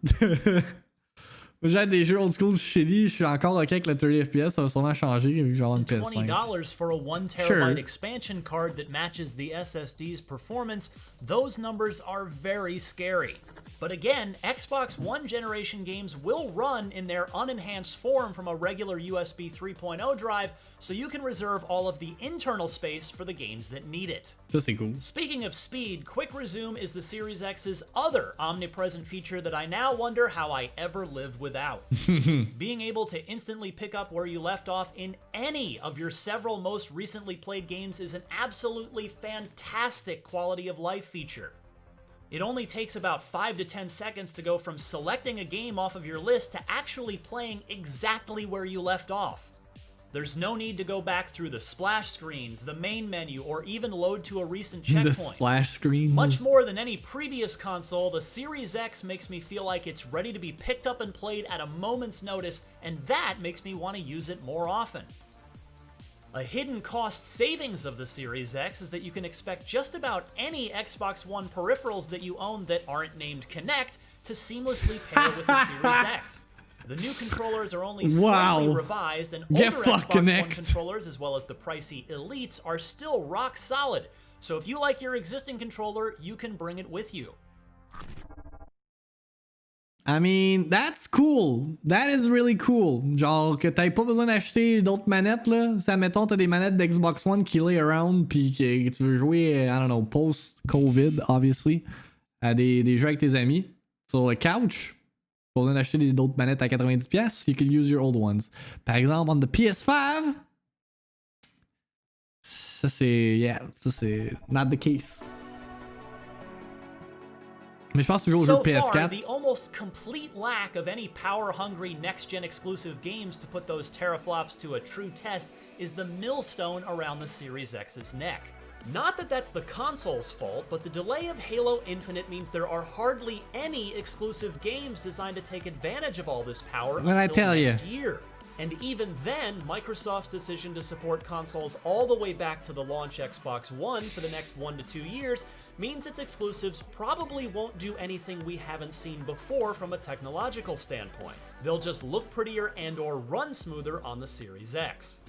J'ai des jeux old school shitty, je suis encore OK avec le 30 FPS, ça va sûrement changer vu que j'ai une PS5. $20 for a 1 terabyte expansion card that matches the SSD's performance, those numbers are very scary. But again, Xbox One generation games will run in their unenhanced form from a regular USB 3.0 drive, so you can reserve all of the internal space for the games that need it. Ça c'est cool. Speaking of speed, Quick Resume is the Series X's other omnipresent feature that I now wonder how I ever lived without. Being able to instantly pick up where you left off in any of your several most recently played games is an absolutely fantastic quality of life feature. It only takes about 5 to 10 seconds to go from selecting a game off of your list to actually playing exactly where you left off. There's no need to go back through the splash screens, the main menu, or even load to a recent checkpoint. The splash screen. Much more than any previous console, the Series X makes me feel like it's ready to be picked up and played at a moment's notice, and that makes me want to use it more often. A hidden cost savings of the Series X is that you can expect just about any Xbox One peripherals that you own that aren't named Kinect to seamlessly pair with the Series X. The new controllers are only slightly revised, and older Xbox One controllers, as well as the pricey Elites, are still rock solid. So if you like your existing controller, you can bring it with you. I mean, that's cool. That is really cool. Genre, que t'aies pas besoin d'acheter d'autres manettes, là. Si, admettons, t'as des manettes d'Xbox One qui lay around, pis que tu veux jouer, I don't know, post-COVID, obviously, à des jeux avec tes amis, sur le couch, pas besoin d'acheter d'autres manettes à 90$, you can use your old ones. Par exemple, on the PS5, ça c'est not the case. Mais je pense toujours au jeu So de far, PS4. the almost complete lack of any power-hungry next-gen exclusive games to put those teraflops to a true test is the millstone around the Series X's neck. Not that that's the console's fault, but the delay of Halo Infinite means there are hardly any exclusive games designed to take advantage of all this power until next year. And even then, Microsoft's decision to support consoles all the way back to the launch Xbox One for the next 1 to 2 years means its exclusives probably won't do anything we haven't seen before from a technological standpoint. They'll just look prettier and or run smoother on the Series X.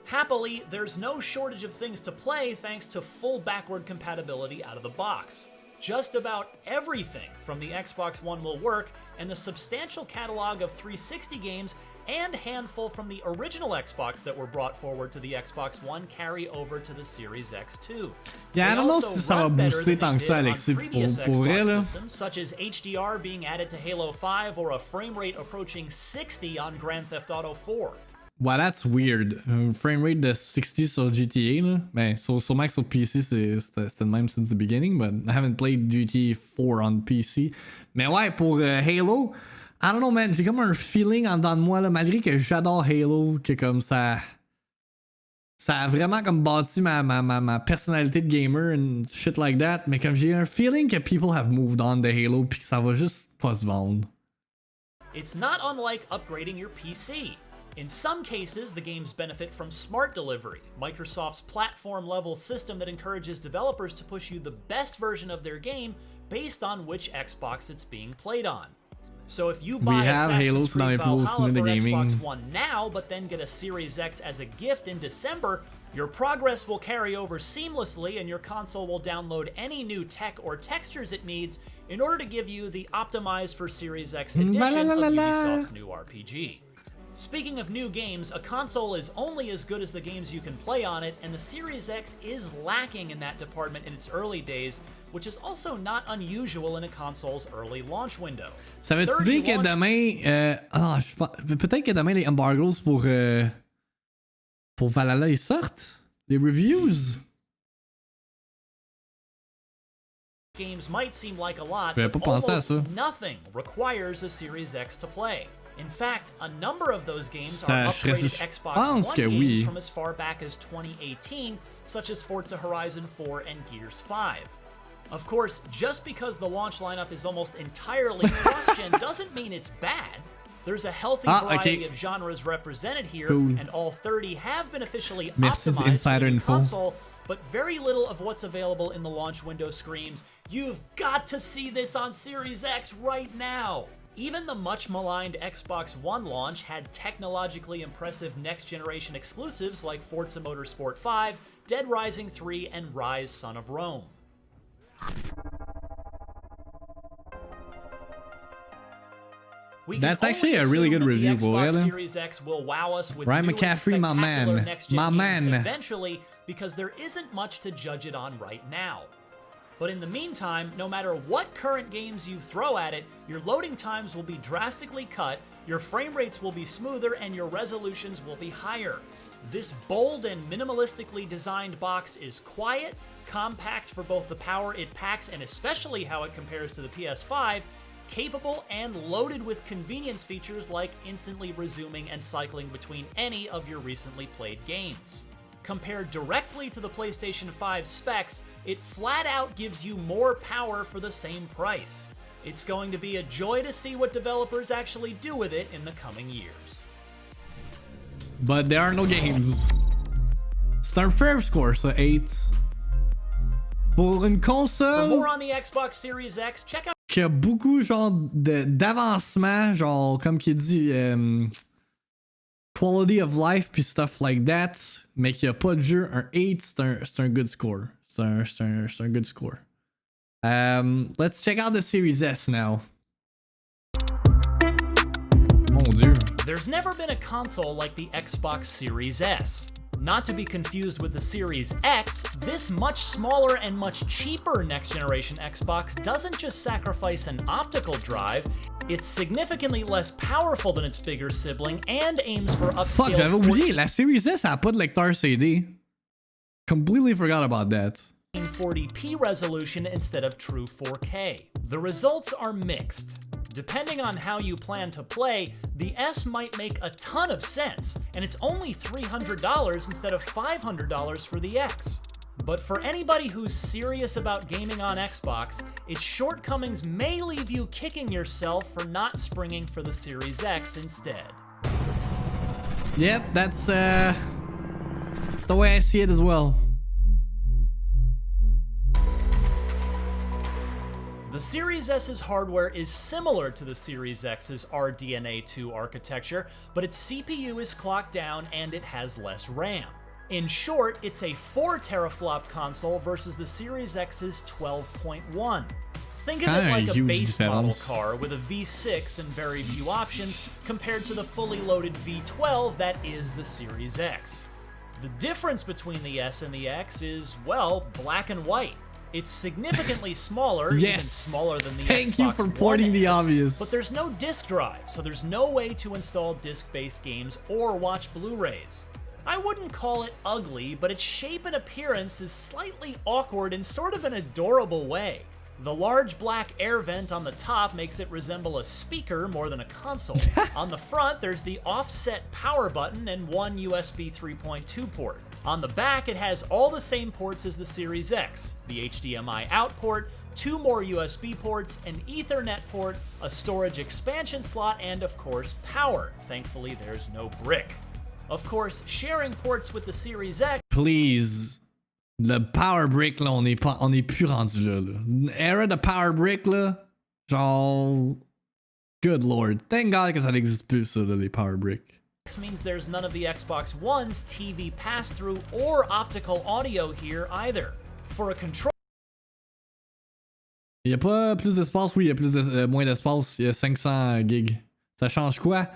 Happily, there's no shortage of things to play thanks to full backward compatibility out of the box. Just about everything from the Xbox One will work, and the substantial catalog of 360 games and handful from the original Xbox that were brought forward to the Xbox One carry over to the Series X too. Yeah, I don't know si ça va booster tant que ça, Alexis, pour vrai, là. Systems, such as HDR being added to Halo 5 or a frame rate approaching 60 on Grand Theft Auto 4. Wow, that's weird. Frame rate de 60 sur GTA, là. Ben, sûrement que sur PC, c'était le même since the beginning, but I haven't played GTA 4 on PC. Mais ouais, pour Halo, I don't know, man. J'ai comme un feeling en dedans de moi, là, malgré que j'adore Halo, que comme ça a vraiment comme bâti ma personnalité de gamer and shit like that. Mais comme j'ai un feeling que people have moved on de Halo, puis que ça va juste pas se vendre. It's not unlike upgrading your PC. In some cases, the games benefit from smart delivery, Microsoft's platform-level system that encourages developers to push you the best version of their game based on which Xbox it's being played on. So if you buy Assassin's Creed Valhalla for Xbox One now, but then get a Series X as a gift in December, your progress will carry over seamlessly and your console will download any new tech or textures it needs in order to give you the optimized for Series X edition of Ubisoft's new RPG. Speaking of new games, a console is only as good as the games you can play on it, and the Series X is lacking in that department in its early days, which is also not unusual in a console's early launch window. Ça veut dire que demain, peut-être que demain les embargoes pour Valhalla ils sortent, les reviews. Games might seem like a lot, but almost nothing requires a Series X to play. In fact, a number of those games are upgraded Xbox One games from as far back as 2018, such as Forza Horizon 4 and Gears 5. Of course, just because the launch lineup is almost entirely cross-gen doesn't mean it's bad. There's a healthy variety of genres represented here, and all 30 have been officially optimized for the console, but very little of what's available in the launch window screams, "You've got to see this on Series X right now!" Even the much-maligned Xbox One launch had technologically impressive next-generation exclusives like Forza Motorsport 5, Dead Rising 3, and Rise: Son of Rome. That's actually a really good review, boy. Series X will wow us with Ryan McCaffrey, my man, eventually, because there isn't much to judge it on right now. But in the meantime, no matter what current games you throw at it, your loading times will be drastically cut, your frame rates will be smoother, and your resolutions will be higher. This bold and minimalistically designed box is quiet, compact for both the power it packs and especially how it compares to the PS5, capable and loaded with convenience features like instantly resuming and cycling between any of your recently played games. Compared directly to the PlayStation 5 specs, it flat out gives you more power for the same price. It's going to be a joy to see what developers actually do with it in the coming years. But there are no games. C'est un fair score, so 8. Pour une console. For more on the Xbox Series X, check out. Qui a beaucoup genre d'avancement, genre comme qui dit quality of life puis stuff like that, mais qu'il n'y a pas de jeu. Un 8, c'est un good score. C'est un good score. Let's check out the Series S now. Mon Dieu. There's never been a console like the Xbox Series S. Not to be confused with the Series X, this much smaller and much cheaper next-generation Xbox doesn't just sacrifice an optical drive, it's significantly less powerful than its bigger sibling and aims for upscale. Fuck, j'avais oublié, la Series S a pas de lecteur CD. Completely forgot about that. 1440p resolution instead of true 4K. The results are mixed. Depending on how you plan to play, the S might make a ton of sense, and it's only $300 instead of $500 for the X. But for anybody who's serious about gaming on Xbox, its shortcomings may leave you kicking yourself for not springing for the Series X instead. Yep, that's the way I see it as well. The Series S's hardware is similar to the Series X's RDNA 2 architecture, but its CPU is clocked down and it has less RAM. In short, it's a 4 teraflop console versus the Series X's 12.1. Think of it like a base model car with a V6 and very few options compared to the fully loaded V12 that is the Series X. The difference between the S and the X is, well, black and white. It's significantly smaller, even smaller than the Xbox One. Thank you for pointing the obvious. But there's no disk drive, so there's no way to install disc-based games or watch Blu-rays. I wouldn't call it ugly, but its shape and appearance is slightly awkward in sort of an adorable way. The large black air vent on the top makes it resemble a speaker more than a console. On the front, there's the offset power button and one USB 3.2 port. On the back, it has all the same ports as the Series X, the HDMI out port, 2 more USB ports, an Ethernet port, a storage expansion slot, and of course, power. Thankfully, there's no brick. Of course, sharing ports with the Series X... Please. Le power brick, là, on est plus rendu là. Era de power brick, là, genre... Good lord. Thank God que ça n'existe plus, ça, là, les power brick. This means there's none of the Xbox One's TV pass-through or optical audio here either. For a control... Il y a pas plus d'espace, oui, il y a plus moins d'espace, il y a 500 gigs. Ça change quoi?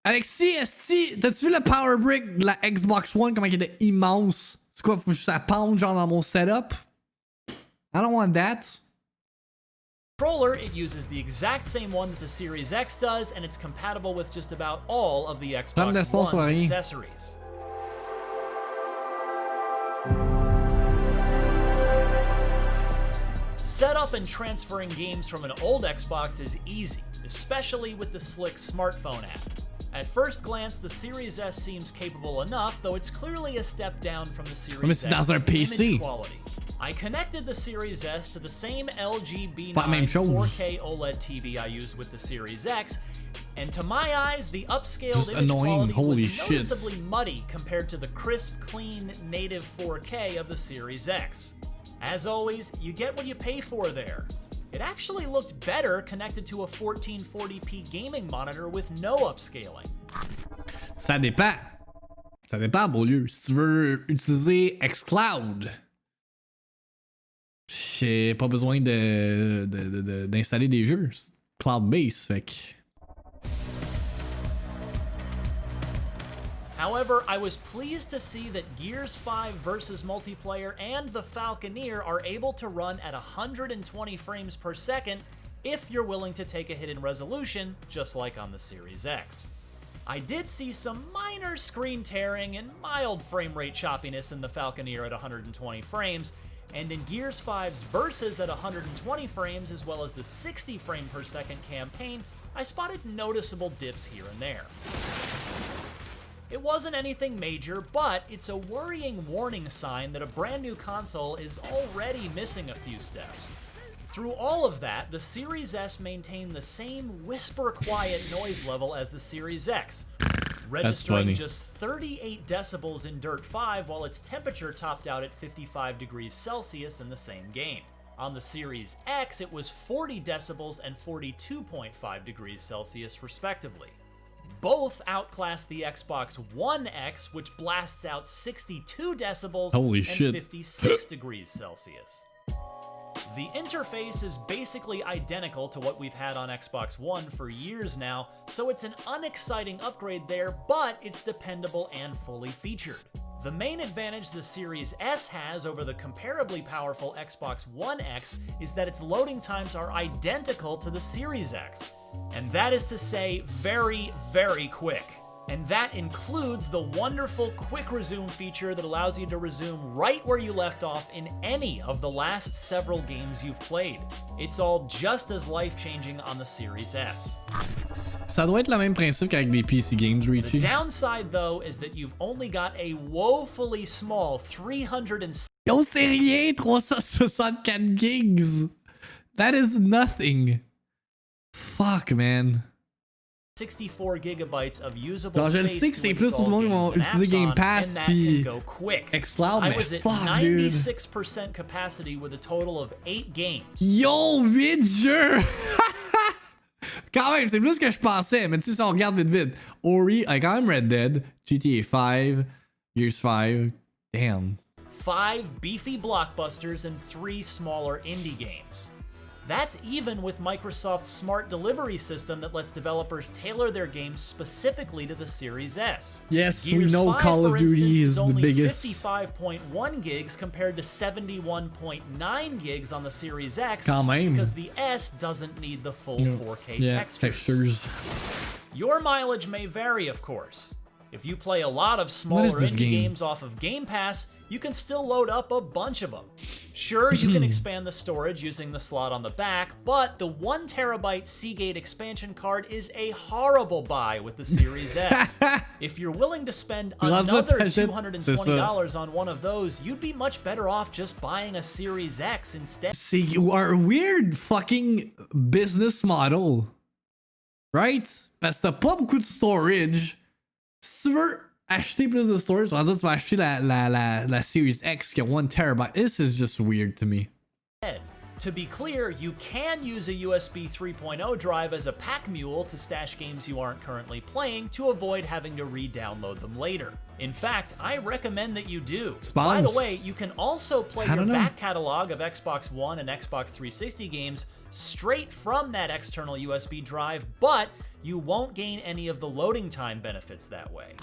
Alexis, esti, t'as-tu vu le power brick de la Xbox One, comment il était immense? C'est quoi, faut que ça pende genre dans mon setup? I don't want that. Controller, it uses the exact same one that the Series X does, and it's compatible with just about all of the Xbox One's accessories. Setup and transferring games from an old Xbox is easy, especially with the slick smartphone app. At first glance, the Series S seems capable enough, though it's clearly a step down from the Series X image quality. I connected the Series S to the same LG B9 4K OLED TV I used with the Series X, and to my eyes, the upscaled image quality was noticeably muddy compared to the crisp, clean, native 4K of the Series X. As always, you get what you pay for there. It actually looked better connected to a 1440p gaming monitor with no upscaling. Ça dépend. Ça dépend, beau lieu. Si tu veux utiliser xCloud, j'ai pas besoin d'installer des jeux. Cloud-based, fait que... However, I was pleased to see that Gears 5 versus multiplayer and the Falconeer are able to run at 120 frames per second if you're willing to take a hit in resolution, just like on the Series X. I did see some minor screen tearing and mild frame rate choppiness in the Falconeer at 120 frames, and in Gears 5's Versus at 120 frames, as well as the 60 frame per second campaign, I spotted noticeable dips here and there. It wasn't anything major, but it's a worrying warning sign that a brand new console is already missing a few steps. Through all of that, the Series S maintained the same whisper-quiet noise level as the Series X, registering just 38 decibels in Dirt 5 while its temperature topped out at 55 degrees Celsius in the same game. On the Series X, it was 40 decibels and 42.5 degrees Celsius, respectively. Both outclass the Xbox One X, which blasts out 62 decibels and 56 degrees Celsius. The interface is basically identical to what we've had on Xbox One for years now, so it's an unexciting upgrade there, but it's dependable and fully featured. The main advantage the Series S has over the comparably powerful Xbox One X is that its loading times are identical to the Series X. And that is to say, very, very quick. And that includes the wonderful quick resume feature that allows you to resume right where you left off in any of the last several games you've played. It's all just as life-changing on the Series S. Ça doit être le même principe qu'avec des PC games, Richie. The downside, though, is that you've only got a woefully small 300. Yo, c'est rien, 364 gigs. That is nothing. Fuck, man. 64 gigabytes of usable Alors, je le space sais que c'est to plus pour install le monde qui games vont and utiliser apps Game on, Pass and that puis can go quick. xCloud, I mais was at fuck, dude. 96% capacity with a total of 8 games. Yo, 8 jeux! Quand même, c'est plus que je pensais, mais tu sais, si on regarde vite. Ori, like, I'm Red Dead, GTA 5, Gears 5, damn. 5 beefy blockbusters and 3 smaller indie games. That's even with Microsoft's smart delivery system that lets developers tailor their games specifically to the Series S. Yes, we Gears know 5, Call of for Duty instance, is the only biggest. 55.1 gigs compared to 71.9 gigs on the Series X Quand même. because the S doesn't need the full 4K Yeah, textures. Your mileage may vary, of course. If you play a lot of smaller this indie game? games off of Game Pass, you can still load up a bunch of them. Sure, you can expand the storage using the slot on the back, but the 1 terabyte Seagate expansion card is a horrible buy with the Series S. If you're willing to spend another $220 on one of those, you'd be much better off just buying a Series X instead. C'est a weird fucking business model. Right? Parce que t'as pas beaucoup de storage. Si tu veux acheter plus de storage, tu vas dire que tu vas acheter la Series X qui a 1 terabyte. This is just weird to me. To be clear, you can use a USB 3.0 drive as a pack mule to stash games you aren't currently playing to avoid having to re-download them later. In fact, I recommend that you do. By the way, you can also play your back catalog of Xbox One and Xbox 360 games straight from that external USB drive, but you won't gain any of the loading time benefits that way.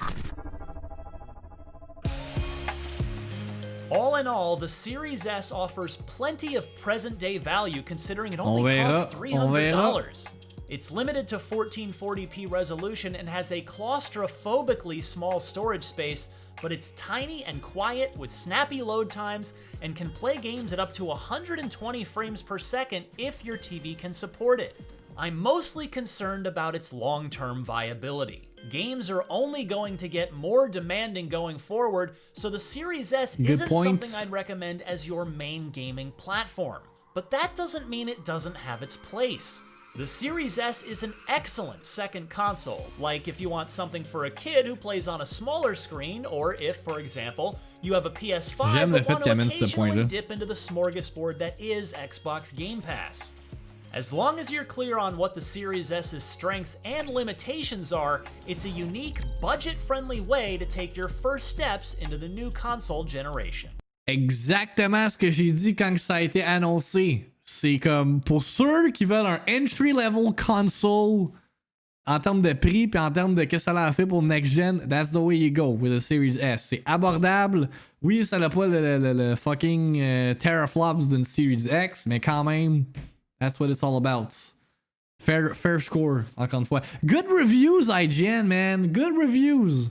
All in all, the Series S offers plenty of present-day value considering it only costs $300. It's limited to 1440p resolution and has a claustrophobically small storage space, but it's tiny and quiet with snappy load times and can play games at up to 120 frames per second if your TV can support it. I'm mostly concerned about its long-term viability. Games are only going to get more demanding going forward, so the Series S isn't something I'd recommend as your main gaming platform. But that doesn't mean it doesn't have its place. The Series S is an excellent second console, like if you want something for a kid who plays on a smaller screen, or if, for example, you have a PS5 but want to occasionally dip into the smorgasbord that is Xbox Game Pass. As long as you're clear on what the Series S's strengths and limitations are, it's a unique, budget-friendly way to take your first steps into the new console generation. Exactement ce que j'ai dit quand ça a été annoncé. C'est comme pour ceux qui veulent un entry-level console en termes de prix puis en termes de qu'est-ce que ça a fait pour next gen, that's the way you go with the Series S. C'est abordable. Oui, ça n'a pas le fucking teraflops d'une Series X, mais quand même. That's what it's all about. Fair score, encore une fois. Good reviews, IGN, man. Good reviews.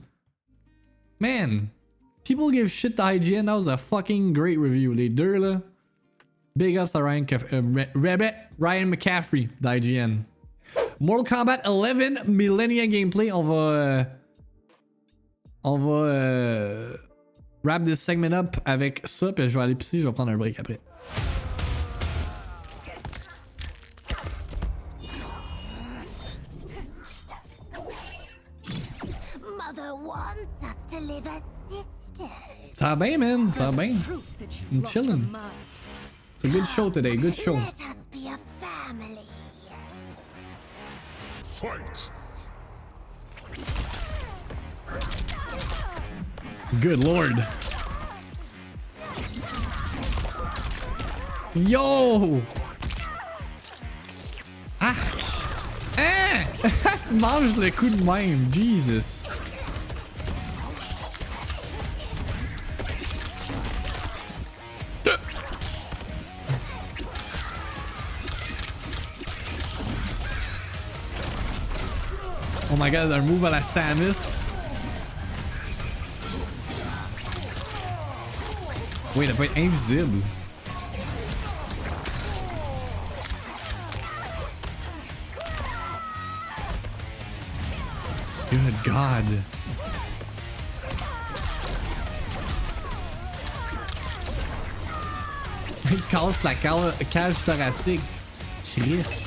Man, people give shit to IGN. That was a fucking great review. Les deux, là. Big ups to Ryan McCaffrey d'IGN. Mortal Kombat 11 Mileena gameplay. On va wrap this segment up avec ça. Puis je vais aller pisser, je vais prendre un break après. Wants us to live as sisters. Ça va bien, man. Ça va bien. I'm chilling. It's a good show today. Good show. Let us be a family. Fight! Good lord. Yo! Ah! Ah! Mange le coup de même. Jesus. Oh my god, un move à la Samus. Oui, il doit pas être invisible. Good God. Il casse la cage thoracique. Chris.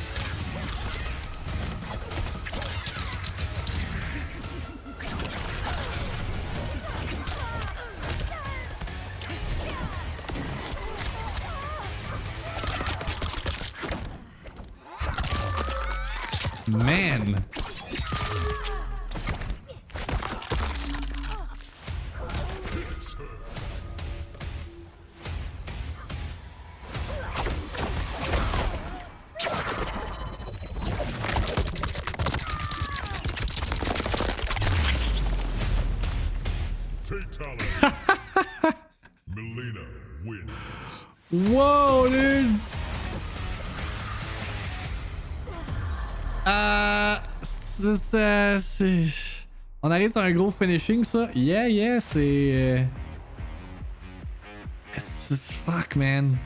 Man. Mileena wins. Whoa, dude. On arrive sur un gros finishing, ça. Yeah, c'est. It's just fuck, man.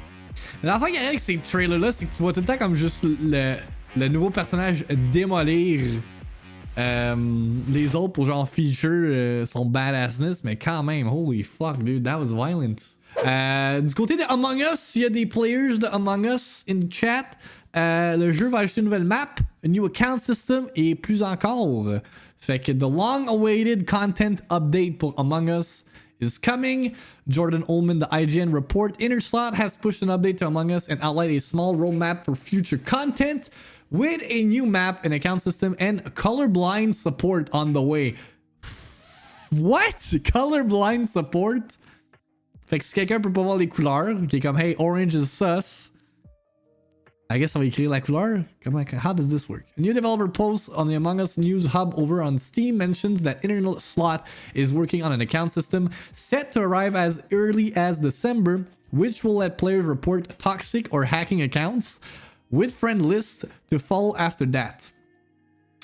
L'enfant qui arrive avec ces trailers-là, c'est que tu vois tout le temps comme juste le nouveau personnage démolir les autres pour genre feature son badassness, mais quand même, holy fuck, dude, that was violent. Du côté de Among Us, il y a des players de Among Us in the chat. Le jeu va ajouter une nouvelle map, a new account system et plus encore. Fait que the long-awaited content update pour Among Us is coming. Jordan Ullman, the IGN report, Innerslot has pushed an update to Among Us and outlined a small roadmap for future content with a new map, an account system, and colorblind support on the way. What? Colorblind support? Fait que si quelqu'un peut pas voir les couleurs, qui est comme hey, orange is sus, I guess on va écrire la couleur. How does this work? A new developer post on the Among Us news hub over on Steam mentions that Innerslot is working on an account system set to arrive as early as December, which will let players report toxic or hacking accounts, with friend lists to follow after that.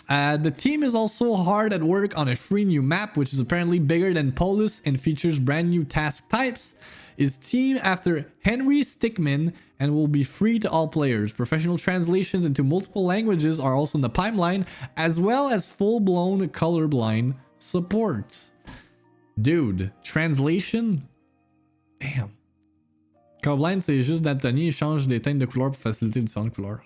The team is also hard at work on a free new map, which is apparently bigger than Polus and features brand new task types. Is team after Henry Stickmin and will be free to all players. Professional translations into multiple languages are also in the pipeline, as well as full-blown colorblind support. Dude, translation? Damn. Colorblind, c'est juste d'Anthony, il change des teintes de couleurs pour faciliter les différentes couleurs.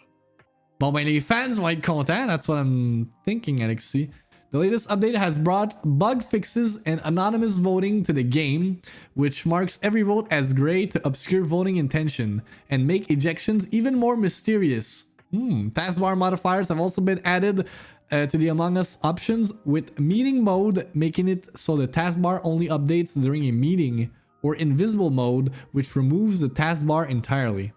Bon, ben les fans vont être contents. That's what I'm thinking, Alexis. The latest update has brought bug fixes and anonymous voting to the game, which marks every vote as gray to obscure voting intention and make ejections even more mysterious. Taskbar modifiers have also been added to the Among Us options, with meeting mode making it so the taskbar only updates during a meeting, or invisible mode, which removes the taskbar entirely.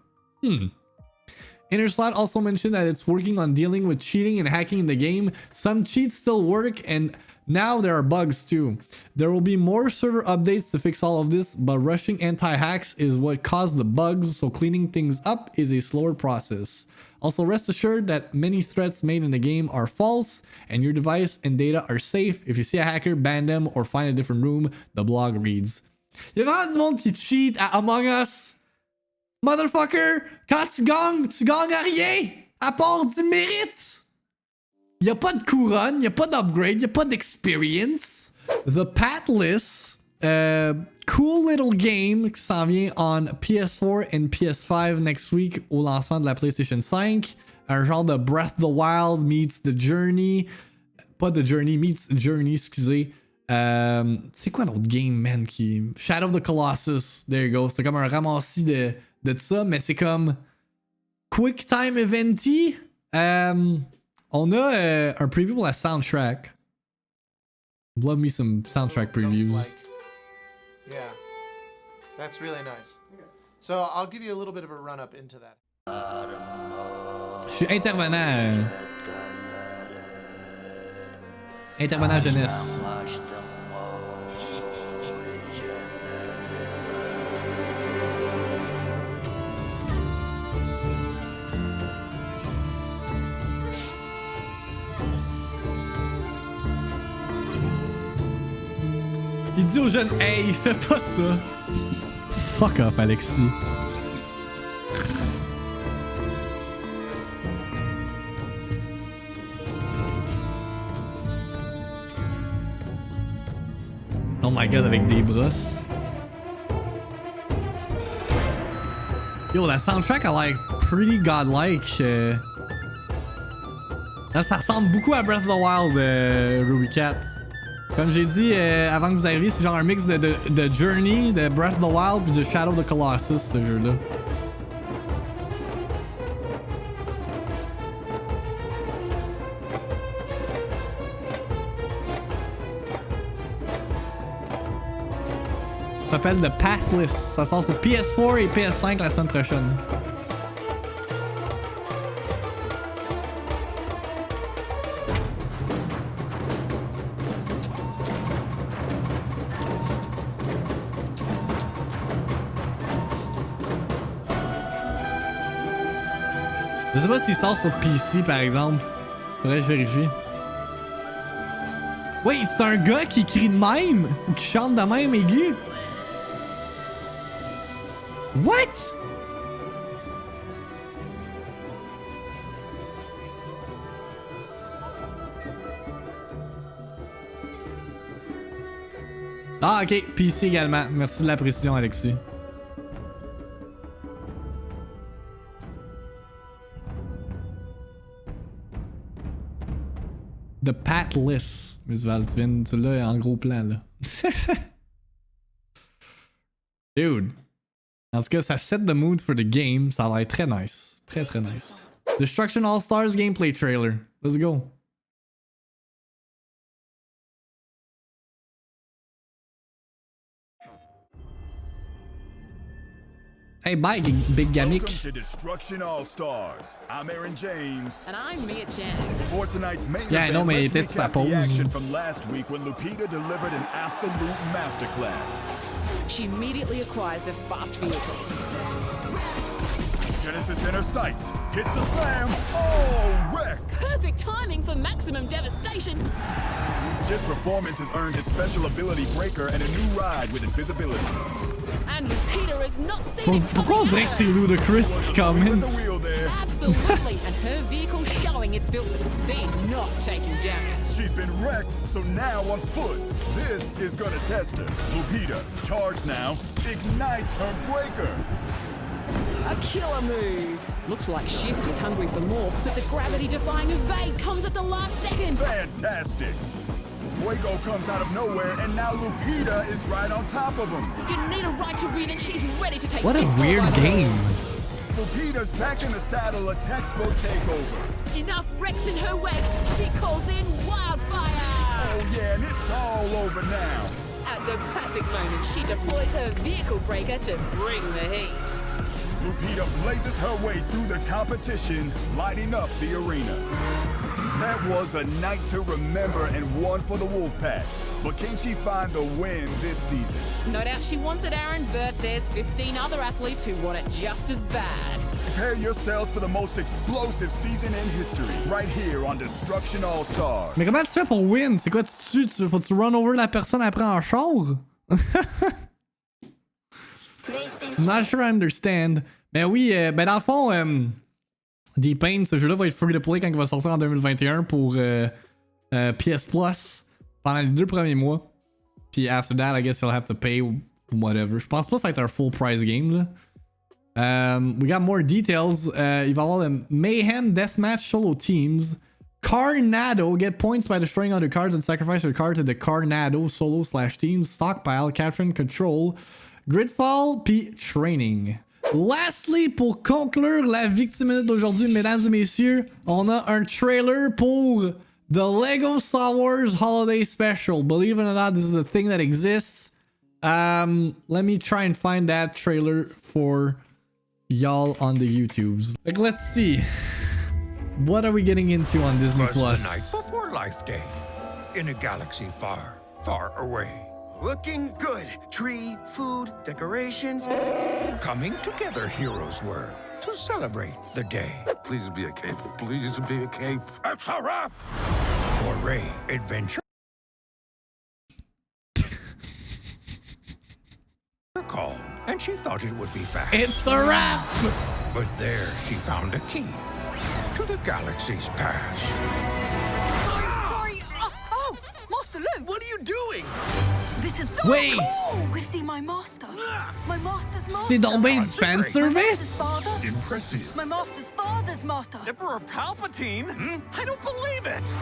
Innerslot also mentioned that it's working on dealing with cheating and hacking in the game. Some cheats still work, and now there are bugs too. There will be more server updates to fix all of this, but rushing anti-hacks is what caused the bugs, so cleaning things up is a slower process. Also, rest assured that many threats made in the game are false, and your device and data are safe. If you see a hacker, ban them or find a different room, the blog reads. Y'a vraiment du monde qui cheat à Among Us. Motherfucker, quand tu gagnes à rien, à part du mérite. Y'a pas de couronne, y'a pas d'upgrade, y'a pas d'experience. The Pathless, cool little game qui s'en vient on PS4 and PS5 next week au lancement de la PlayStation 5. Un genre de Breath of the Wild meets The Journey. Pas The Journey, meets Journey, excusez. C'est quoi l'autre game, man, qui... Shadow of the Colossus, there you go. C'était comme un ramassis de ça, mais c'est comme quick time eventy. On a un preview pour la soundtrack. Love me some soundtrack previews. Like, yeah, that's really nice. So I'll give you a little bit of a run up into that. Je suis intervenant. Intervenant jeunesse. Il dit aux jeunes, hey, fais pas ça. Fuck off, Alexis. Oh my god, avec des brosses. Yo, la soundtrack a like pretty godlike. Là, ça ressemble beaucoup à Breath of the Wild, Ruby Cat. Comme j'ai dit avant que vous arriviez, c'est genre un mix de Journey, de Breath of the Wild puis de Shadow of the Colossus, ce jeu-là. Ça s'appelle The Pathless. Ça sort sur PS4 et PS5 la semaine prochaine. Je sais pas s'il sort sur PC par exemple. Faudrait que je vérifie. Wait, c'est un gars qui crie de même? Ou qui chante de même aigu? What? Ah ok, PC également. Merci de la précision, Alexis. The Pathless. Miss Val, tu l'as en gros plan là. Dude. En tout cas, ça set the mood for the game. Ça a l'air très nice. Très très nice. Destruction All-Stars gameplay trailer. Let's go. Hey, bye, big gamic. Welcome to Destruction All-Stars. I'm Aaron James. And I'm Mia Chan. For tonight's main Yeah, I know, event, mais let's ça recap the pose. action from last week when Lupita delivered an absolute masterclass. She immediately acquires a fast vehicle. Genesis in her sights. Hits the slam. Oh, wreck! Perfect timing for maximum devastation. His performance has earned his special ability breaker and a new ride with invisibility. And Lupita has not seen it Pourquoi on dirait que c'est Ludacris qui With commente? the wheel there. Absolutely, and her vehicle showing it's built for speed, not taking damage. She's been wrecked, so now on foot. This is gonna test her. Lupita, charged now, ignites her breaker. A killer move. Looks like Shift is hungry for more, but the gravity-defying evade comes at the last second. Fantastic. Fuego comes out of nowhere, and now Lupita is right on top of him. Didn't need a right to win, and she's ready to take What a this fall weird by the game. Lupita's back in the saddle, a textbook takeover. Enough wrecks in her wake. She calls in wildfire. Oh yeah, and it's all over now. At the perfect moment, she deploys her vehicle breaker to bring the heat. Lupita blazes her way through the competition, lighting up the arena. That was a night to remember and one for the Wolfpack. But can she find the win this season? No doubt she wants it, Aaron, but there's 15 other athletes who want it just as bad. Prepare yourselves for the most explosive season in history, right here on Destruction All-Stars. Mais comment tu fais pour win? C'est quoi, faut-tu run over la personne après en char? Not sure I understand. Mais oui, ben dans le fond, D-Pain, ce jeu-là va être free to play quand il va sortir en 2021 pour PS Plus pendant les 2 premiers mois. Puis after that, I guess you'll have to pay ou whatever. Je pense pas que ça va être un full price game là. We got more details. Il va y avoir le Mayhem Deathmatch Solo Teams. Carnado, get points by destroying other cards and sacrifice your card to the Carnado Solo/Teams. Stockpile, capture and control. Gridfall, puis Training. Lastly, pour conclure la VIICTIIMINUTE d'aujourd'hui, mesdames et messieurs, on a un trailer pour the Lego Star Wars Holiday Special. Believe it or not, this is a thing that exists. Let me try and find that trailer for y'all on the YouTubes. Like, let's see. What are we getting into on Disney Was the Plus? night before Life Day, in a galaxy far, far away. Looking good. Tree, food, decorations. Coming together heroes were to celebrate the day. Please be a cape. Please be a cape. It's a wrap! For Rey, adventure called and she thought it would be fast. It's a wrap! But there she found a key to the galaxy's past. Sorry. Oh, Master Luke. What are you doing? This is so Wait. cool. We've seen my master. My master's master. C'est donc ben du fan service? Impressive. My master's father's master. Emperor Palpatine? I don't believe it.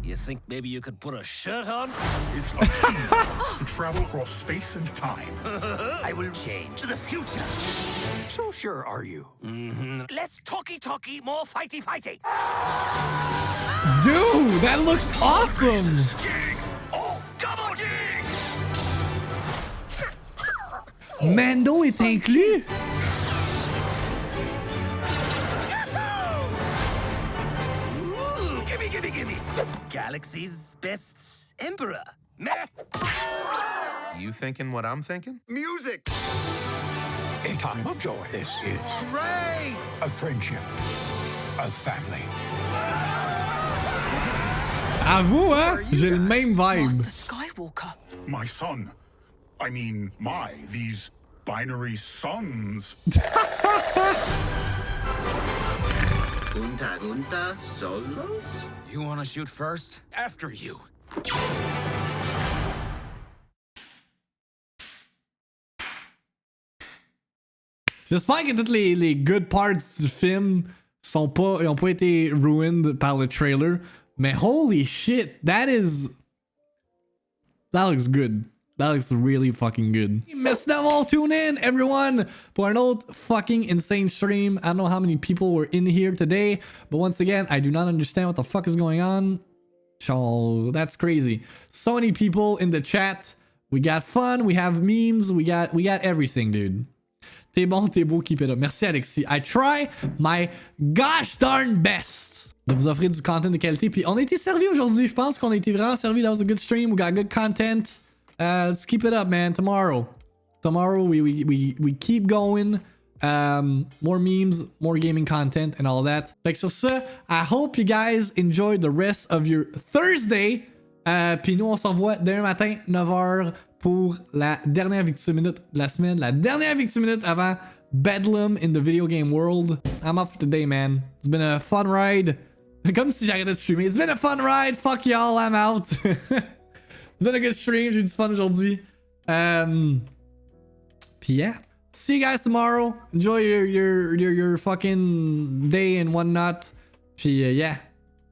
You think maybe you could put a shirt on? It's a key to travel across space and time. I will change to the future. So sure are you? Less talky, more fighty. Dude, that looks awesome! Jigs! Oh, double jigs! Mando est inclus! Ooh, gimme. Galaxy's best emperor. Meh. You thinking what I'm thinking? Music! A time of joy. This is Ray! a friendship, a family. À vous, hein? J'ai le même vibe. Master Skywalker. My son. I mean, these binary sons. Gunta solos? You want to shoot first? After you. J'espère que toutes les good parts du film ont pas été ruined par le trailer. Mais holy shit, that looks good. That looks really fucking good. Merci d'avoir tune in, everyone, pour un autre fucking insane stream. I don't know how many people were in here today, but once again, I do not understand what the fuck is going on. So that's crazy. So many people in the chat. We got fun, we have memes, we got everything, dude. T'es bon, t'es beau, keep it up. Merci Alexis. I try my gosh darn best de vous offrir du content de qualité. Puis on a été servi aujourd'hui. Je pense qu'on a été vraiment servi. That was a good stream. We got good content. Let's keep it up, man. Tomorrow we keep going. More memes, more gaming content and all that. Fait que sur ça, I hope you guys enjoy the rest of your Thursday. Puis nous, on se revoit demain matin, 9h, pour la dernière VIICTIIMINUTE de la semaine. La dernière VIICTIIMINUTE avant Bedlam in the video game world. I'm off for today, man. It's been a fun ride. Comme si j'arrêtais de streamer. It's been a fun ride. Fuck y'all, I'm out. It's been a good stream. J'ai eu du fun aujourd'hui. Puis yeah. See you guys tomorrow. Enjoy your fucking day and whatnot. Puis yeah.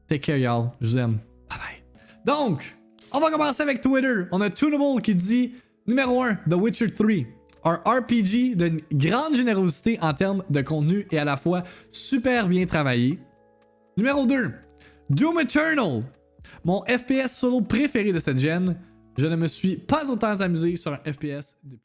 Take care, y'all. Je vous aime. Bye bye. Donc, on va commencer avec Twitter. On a Tunable qui dit numéro 1, The Witcher 3. Un RPG d'une grande générosité en termes de contenu et à la fois super bien travaillé. Numéro 2, Doom Eternal. Mon FPS solo préféré de cette gen. Je ne me suis pas autant amusé sur un FPS depuis